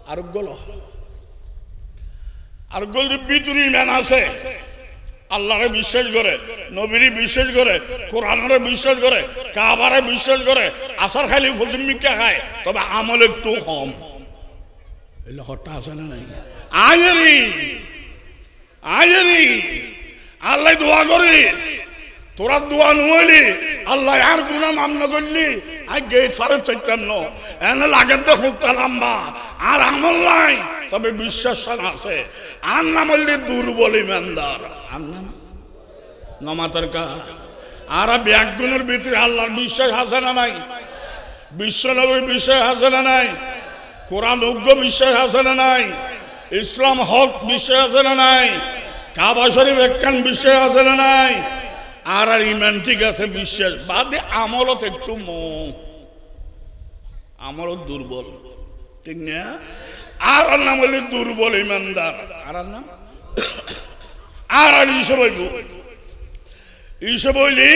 আর গলো আর গল ভিতরে ঈমান আছে আল্লাহরে বিশ্বাস করে নবীরে বিশ্বাস করে কোরআনরে বিশ্বাস করে কাবারে বিশ্বাস করে আসর খালি ফজর মিকা খায় তবে আমল একটু কম এলে হট্টা আছে না নাই আয়েরি আয়েরি আল্লাহ দোয়া করিস তোরা দোয়া নইলি আল্লাহ আর গুনাহ মাফ না করলি আই গেট ফারে চাইতাম ন এনে লাগে তো হুত্তা লম্বা আর আমল নাই তবে বিশ্বাস আছে আর নাম হইলে দুর্বল ইমানদার আর নাম নমাতের কা আর ব্যাগুনের ভিতরে আল্লাহর বিশ্বাস আছে না নাই বিশ্বনবীর বিশ্বাস আছে না নাই কোরআন উগ্র বিশ্বাস আছে না নাই ইসলাম হক বিশ্বাস আছে না নাই কাবা শরীফ একখান বিশ্বাস আছে না নাই আর আর ইমান ঠিক আছে বিশ্বাস বাদে আমলত একটু আমলত দুর্বল ঠিক না আর নাম হইলে দুর্বল ইমানদার আর নাম আর হিসেব হইব হিসেব হইলি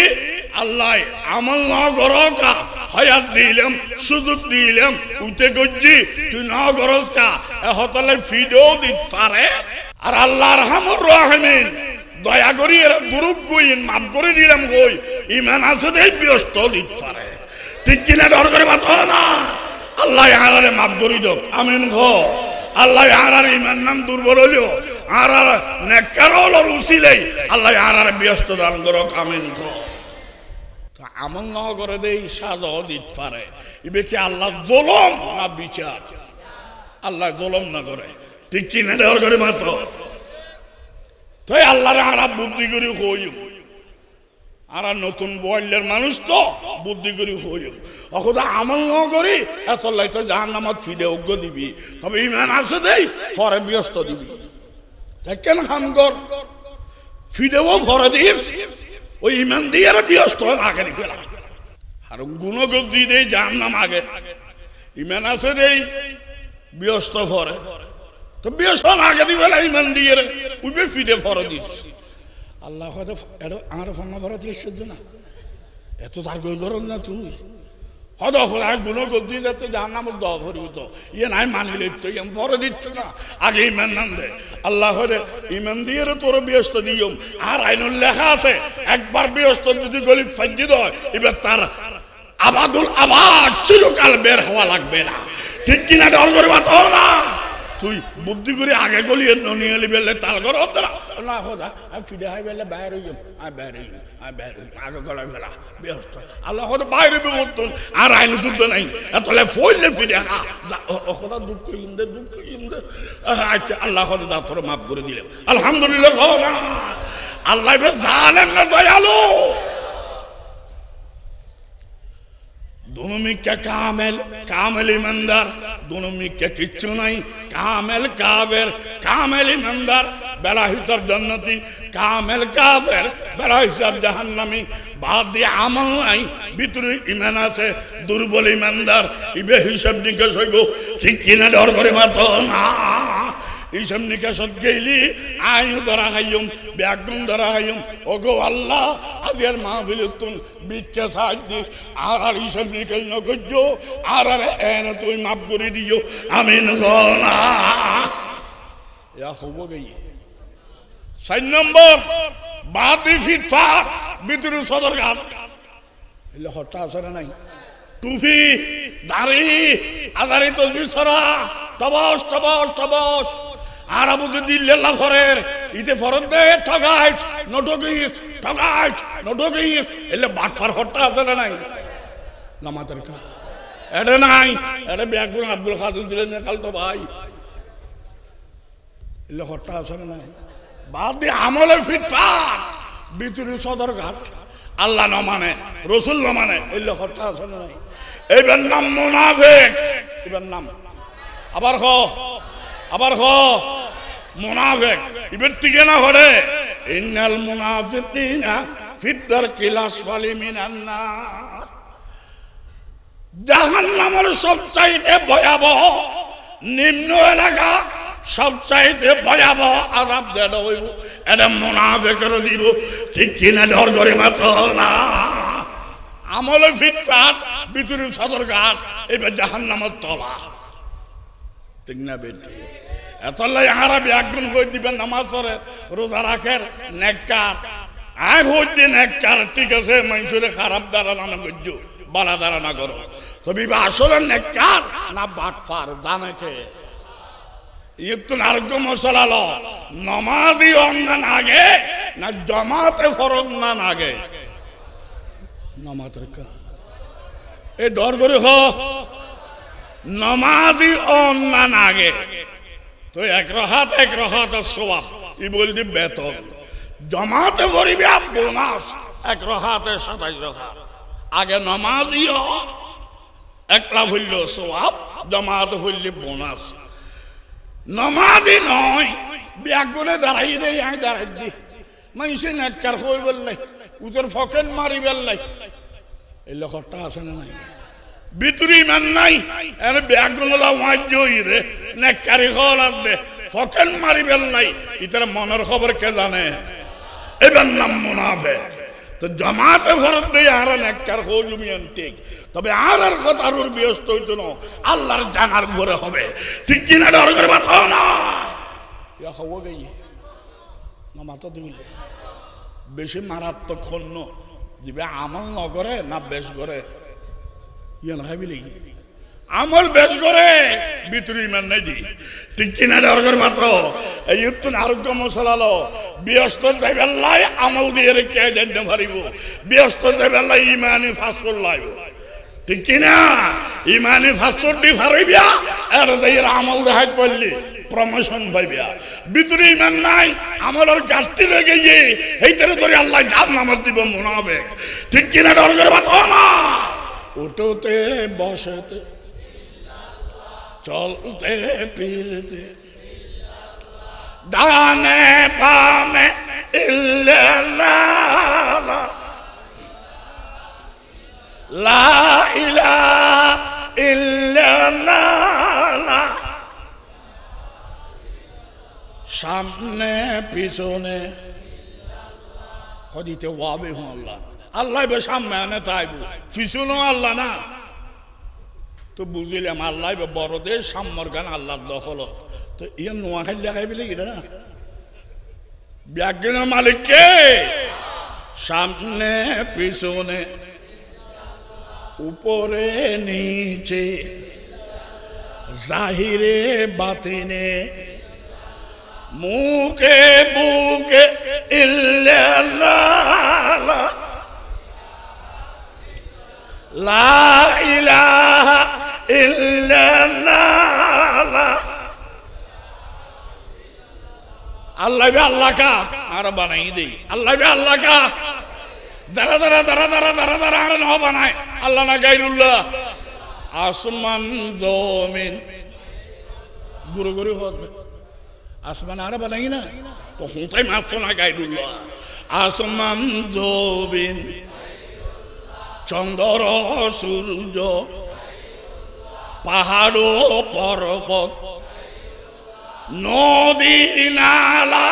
আল্লাহ আমল না করস কা হায়াত দিলাম সুযোগ দিলাম উঠে গজ্জি তুই না করস কা হতলে ফিডও দিত পারে আর আল্লাহর হামুর রাহিমিন দয়া করি এরা দুরুপ কইন মাফ করে দিলাম কই ইমান আছে দেই ব্যস্ত দিত পারে ঠিক কিনা ডর করে বাত না আল্লাহ আরারে মাফ করি দাও আমিন গো আল্লাহ আরারে ইমান নাম দুর্বল হইলো আর নেককার হলো উসিলাই আল্লাহ আরারে ব্যস্ত দান করক আমিন গো তো আমল না করে দেই সাজা দিত পারে ইবে কি আল্লাহ জুলুম না বিচার আল্লাহ জুলুম না করে ঠিক কিনা ডর করে বাত তাই আল্লাহর আরা বুদ্ধি করি হইম আর নতুন বয়লের মানুষ তো বুদ্ধি করি হইম অখন আমল ন করি এত লাইতো জাহান্নামত ফিরে অজ্ঞ দিবি তবে ইমান আছে দেই পরে ব্যস্ত দিবি কেন কাম কর ফিরেও ভরে দিস ওই ইমান দিয়ে আর ব্যস্ত আগে ফেলা আর গুণগত দিয়ে দেই জাহান্নাম আগে ইমান আছে দেই ব্যস্ত ভরে তো বেশন আগে দিবে না ইমান দিয়ে রে উইবে ফিরে ফরে দিস আল্লাহ হয়তো আমার ফোনা ভরা দিয়ে সহ্য না এত তার গই গরম না তুই হয়তো আর গুণ করতে যাতে যার নাম দোয়া ভরি তো ইয়ে নাই মানিলে তো ইয়ে ভরে দিচ্ছ না আগে ইমান নাম দে আল্লাহ হয়তো ইমান দিয়ে রে তোর ব্যস্ত দিও আর আইনুল লেখা আছে একবার ব্যস্ত যদি গলিত ফাঁজি দেয় এবার তার আবাদুল আবাদ চিরকাল বের হওয়া লাগবে না ঠিক কিনা ডর করে বাত না তুই বুদ্ধি করে আগে গলিয়ে নিয়ে বেলে তাল কর না হোদা আমি ফিরে হাই বেলে বাইরে হইম বাইরে আগে গলা ফেলা ব্যস্ত আল্লাহ হয়তো বাইরে বেতন আর আইন যুদ্ধ নাই এতলে ফইলে ফিরে হা ওখদা দুঃখ ইন্দে আচ্ছা আল্লাহ হয়তো দা তোর মাফ করে দিলেন আলহামদুলিল্লাহ আল্লাহ জানেন না দয়ালু दोनों में क्या कामेल कामेल ईमानदार दोनों में क्या किच्चू नहीं कामेल काफिर कामेल ईमानदार बेला हिसाब जन्नती कामेल काफिर बेला हिसाब जहन्नमी बाद दिया अमल नहीं भीतर ईमान আছে दुर्बल ईमानदार इबे हिसाब निकाश হইব ঠিক কিনা ডর করে মাতো না হিসাব নিকাশ গেলি আয়ু ধরা খাইম ব্যাগুন ধরা খাইম ওগো আল্লাহ আজের মাহফিলতুন বিখ্যা সাহায্য আর হিসাব নিকাশ ন করছো আর এনে তুই মাফ করে দিও আমিন না ইয়া হব গই 4 নম্বর বাদি ফিটফা ভিতরে সদরঘাট এলে হটা আছে না নাই টুপি দাড়ি আদারি তসবিহ ছড়া তবাস তবাস তবাস আর আবুকে দিল্লে লাফরের ইতে ফরন দে ঠগাইস নটগিস ঠগাইস নটগিস এলে বাটফার হট্টা আছে না নাই নামাতের কা এটা নাই এটা ব্যাগুন আব্দুল খাদির ছিলেন কাল তো ভাই এলে হট্টা আছে না নাই বাদ দিয়ে আমলে ফিটফাট ভিতরে সদরঘাট আল্লাহ না মানে রসুল না মানে এলে হট্টা আছে না নাই এইবার নাম মুনাফিক এবার নাম আবার মুনাফিক এবার টিকে না হরে ইন্নাল মুনাফিকিনা ফিদ-দারকিল আসফালি মিনান নার জাহান্নামের সবচাইতে ভয়াবহ নিম্ন এলাকা সবচাইতে ভয়াবহ আযাব দেওয়া হইব এটা মুনাফিকের দিব ঠিক কিনা ডর করে মাতো না আমলে ফিটফাট ভিতরে সদরঘাট এবার জাহান্নামের তলা ঠিক না বেটি এতলাই আরবি একজন হয়ে দিবেন নামাজ পড়ে রোজা রাখের নেককার আয় ভোট দিয়ে নেককার ঠিক আছে মানুষের খারাপ ধারণা না করছো বালা ধারণা করো তবে আসলে নেককার না বাটফার জানে কে ইয়তুন আরোগ্য মশলালো নমাজি অঙ্গান আগে না জমাতে ফরঙ্গান আগে নমাতের কা এ ডর করে হ নমাজি অঙ্গান আগে তো এক রহাত সওয়াব ই বলদি বেতন জমাতে করিবি বোনাস এক রহাতে 27 রকাত আগে নমাজিও একলা হইল সওয়াব জমাতে হইল বোনাস নমাজি নয় ব্যাগুনে দাঁড়াই দেই আই দাঁড়াই দি মানুষে নেটকার হয়ে বললাই উতর ফকেন মারি বেললাই এই লোকটা আছে না নাই ভিতরি মান নাই এর ব্যাগুনলা ওয়াজ্জ হইরে নেটকারি হলার দে ফকেন মারি বেললাই ইতার মনের খবর কে জানে এবার নাম মুনাফিক তো জামাতে ফরত দেই আর নেটকার হয়ে জমিয়ান ঠিক তবে আর কথা আর ব্যস্ত হইতো না আল্লাহর জানার ঘরে হবে ঠিক কিনা ডর করে বাতাও না ইয়া হওয়া গই না মাথা দিবিলে বেশি মারাত্মক খন্ন দিবে আমল নগরে না বেশ করে ইয়া না ভাবিলে আমল বেশ করে ভিতরে ইমান নাই দি ঠিক কিনা ডর করে বাতাও এই উত্তন আরোগ্য মশলালো ব্যস্ত যাইবে আল্লাহ আমল দিয়ে রেখে জানতে পারিব ব্যস্ত যাইবে আল্লাহ ইমানি ফাসল লাইব ঠিক কিনা ইমানি ফাসলটি ফারিবিয়া আর যাইর আমল দেখাই পড়লি প্রমোশন পাইবিয়া ভিতরে ইমান নাই আমলের ঘাটতি লেগে গিয়ে এইটারে ধরে আল্লাহ জাহান্নামে দিব মুনাফিক ঠিক কিনা ডর করে বাতাও না উঠতে বসতে চলতে ফিরতে ডানে বামে ইল্লাল্লাহ লা ইলাহা ইল্লাল্লাহ সামনে পিছনে হদিতে ওয়াবে হন আল্লাহ আল্লাহ বে সামনে তাইবো পিছনে আল্লাহ না তো বুঝিলাম আল্লাহ বে বড় দেশ সাম্যর গান আল্লাহর দখল তো ইয়ে নোয়া খাই দেখাই বলে গেলে না ব্যাগের মালিককে সামনে পিছনে উপরে নিচে জাহিরে বাতিনে মুখে বুকে ইল্লাল্লাহ লা ইলাহা ইল্লাল্লাহ আল্লাহ বে আল্লাহ কা আর বানাই দেই আল্লাহ বে আল্লাহ কা দারা দারা দারা দারা দারা দারা আর না বানায় আল্লাহ না গায়রুল্লাহ আসমান জমিন গুরু গুরু হবে আসমান আর বানাই না তো হুঁতাই মারছো না গায়রুল্লাহ আসমান জমিন চন্দ্র সূর্য পাহাড় পর্বত নদী নালা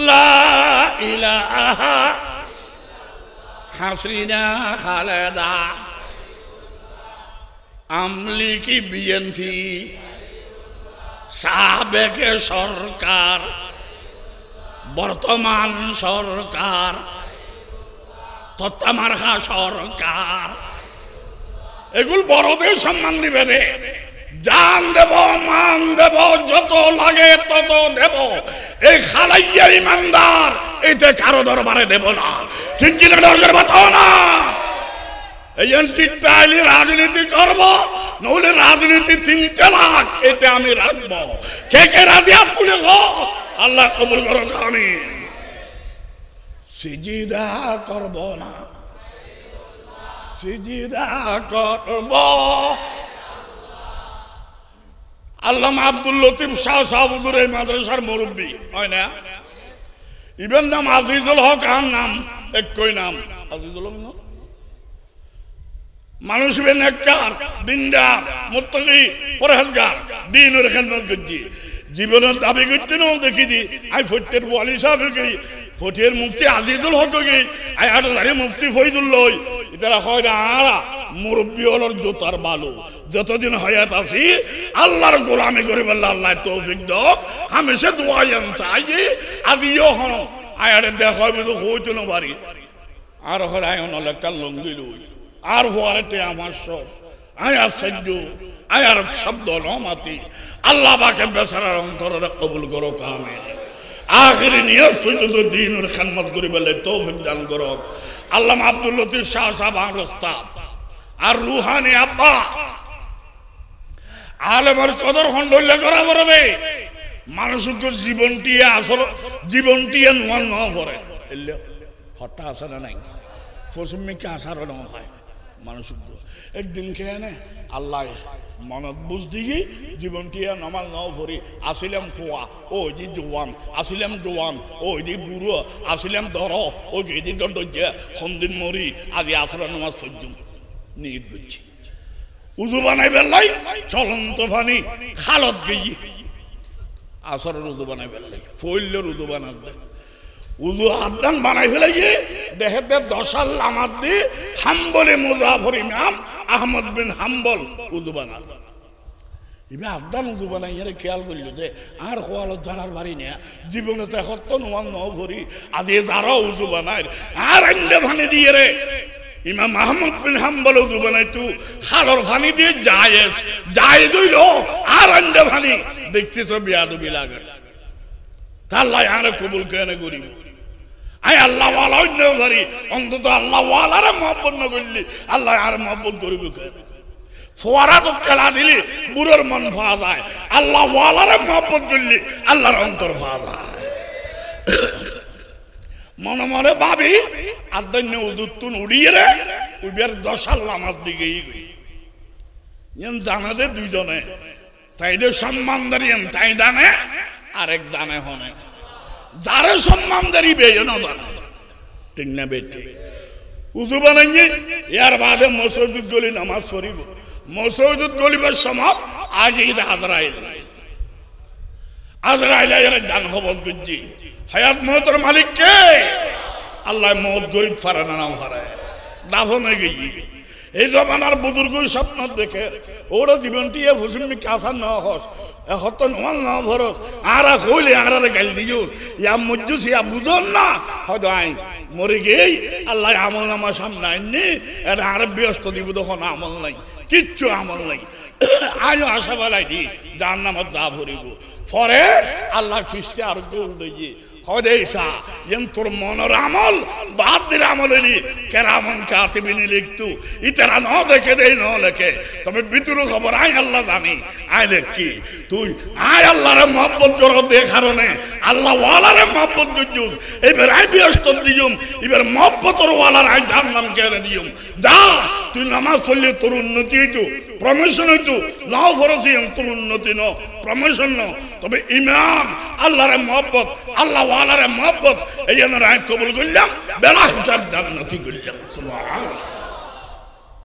লা ইলাহা হাসিনা খালেদা আমলিকি বিএনপি সাবেক সরকার বর্তমান সরকার তত্ত্বামার্হা সরকার এগুলো বড়দের সম্মান দিবে রে জান দেব মান দেব যত লাগে তত দেব এই খালাইয়া ইমানদার এটা কারো দরবারে দেব না ঠিক কিনা দরকার বাতাও না এই এন্টিটাইলি রাজনীতি করব নইলে রাজনীতি 3 লাখ এটা আমি রাখবো কে কে রাজি হাত তুলে গো আল্লাহ কবুল করো আমিন সিজদা করব না সিজদা করব আল্লামা আব্দুল লতিফ শাহ সাহুদুর এই মাদ্রাসার মুরব্বী হয় না ইবেন নাম আজিজুল হক আর নাম একই নাম আজিজুল হক না মানুষ বে নেককার দিনদার মুত্তাকি পরহেজগার দ্বীনের খেদমত করছি জীবনের দাবি করতে না দেখি দি আই ফটের ওয়ালি সাহেব কি ফটের মুফতি আজিজুল হক কি আই আড়ারে মুফতি ফয়দুল্লাহ ইতারা হয় না আর মুরব্বী হলর জোতার বালু যতদিন হায়াত আছি আল্লাহর গোলামি করে বললে আল্লাহ তৌফিক দাও হামেশা দোয়া চাই আজিও হন আয়ারে দেখ হয়তো হইতো না বাড়ি আর হয় আয়ন একটা লঙ্গি লই আর হওয়ারে আমার সব আয়ার সহ্য আয়ার শব্দ নমাতি আল্লাহ পাকে বেচারার অন্তরে কবুল করো আমিন আখিরি নিয়ত সুজুদ দ্বীনের খিদমত করি বলে তৌফিক দান করো আল্লামা আব্দুল লতিফ শাহ সাহেব আমার উস্তাদ আর রুহানি আব্বা আলেমের কদর খন্ডল্য করা পড়বে মানুষের জীবনটি আসর জীবনটি নোয়ান ন পড়ে এলে হঠাৎ আসে না নাই ফসুমিকে আসার ন হয় মানুষ একদিন খেয়ে নে আল্লাহ মনত বুঝ দিয়ে জীবনটি নমাল ন ভরি আসিলাম খোয়া ও যে জোয়ান আসিলাম জোয়ান ও যে বুড়ো আসিলাম ধর ও যে দর্জ সন্দিন মরি আজি আসর নমাজ সহ্য নিয়ে বুঝছি উজু বানাই বেলাই চলন্ত পানি খালত গিয়ে আসরের উজু বানাই বেলাই ফইলের উজু বানাত দে উজু আদান বানাই ফেলে গিয়ে দেহেতে দশাল লামাত দিয়ে হাম্বলে মুজাফর ইমাম আহমদ বিন হাম্বল উজু বানাল এবার আদান উজু বানাই এর খেয়াল করল যে আর খোয়ালত জানার বাড়ি নেয়া জীবনে তো এখন তো নোয়াল ন ভরি আজ যারা উজু বানায় আর আন্ডে ভানি দিয়ে রে ইমাম আহমদ বিন হাম্বল উজু বানাইতু খালর ভানি দিয়ে যায় দইল আর আন্ডে ভানি দেখতে তো বিয়াদবি লাগে আল্লাহ আর কবুল কেন করি আই আল্লাহ ওয়ালা অন্য করি অন্তত আল্লাহ ওয়ালার মহব্বত না করলি আল্লাহ আর মহব্বত করিব কেন ফোয়ারা তো খেলা দিলি বুড়োর মন পাওয়া যায় আল্লাহ ওয়ালার মহব্বত করলি আল্লাহর অন্তর পাওয়া যায় মনে মনে ভাবি আদন্য উদুত্তুন উড়িয়ে রে উইবের দশাল আমার দিকেই গই জানা দে দুইজনে তাই দে সম্মান দাঁড়িয়েন তাই জানে আরেক জানে হনে যারে সম্মান দাঁড়িয়ে না জানে ঠিক না বেটি উজু বানাইয়ে এর বাদে মসজিদ গলি নামাজ পড়িব মসজিদ গলিবার সময় আজ ঈদ আজরাইল এর দান খবর করছি হায়াত মহতের মালিক কে আল্লাহ মহত গরিব ফারে না নাম হারায় দাফনে গিয়ে এই জমানার বুজুর্গ স্বপ্ন দেখে ওরা জীবনটি ফুসুমি কাফার না হস এখন তো নমাল না ভরস আর কইলে আর গাল দিও ইয়া মজ্জুস ইয়া বুঝন না হয়তো আই মরে গেই আল্লাহ আমল নামা সামনে আইনি এটা আর ব্যস্ত দিব তখন আমল নাই কিচ্ছু আমল নাই আয়ো আশা বেলায় দি যার নামত দা ভরিব পরে আল্লাহ ফিসতে আর গোল দিয়ে হদেশা yen তোর মনের আমল বাদ দির আমল এলি কেরামন কাতিবিনী লিখতু ইতারা ন দেখে দেই ন লেখে তবে ভিতরু খবর আই আল্লাহ জানি আই লেখি তুই আই আল্লাহরে মহব্বত কর দে কারণে আল্লাহ ওয়ালারে মহব্বত করজুস এবার আই ব্যস্ত দিজুম এবার মহব্বতর ওয়ালার আই যার নাম কেড়ে দিজুম যা তুই নামাজ পড়লে তোর উন্নতি হইতো প্রমোশন হইতো নাও ফরসি তোর উন্নতি ন প্রমোশন ন তবে ইমান আল্লাহরে মহব্বত আল্লাহ ওয়ালারে মহব্বত এই জন্য রায় কবুল করলাম বেলা হিসাব জান্নাতি করলাম সুবহানাল্লাহ।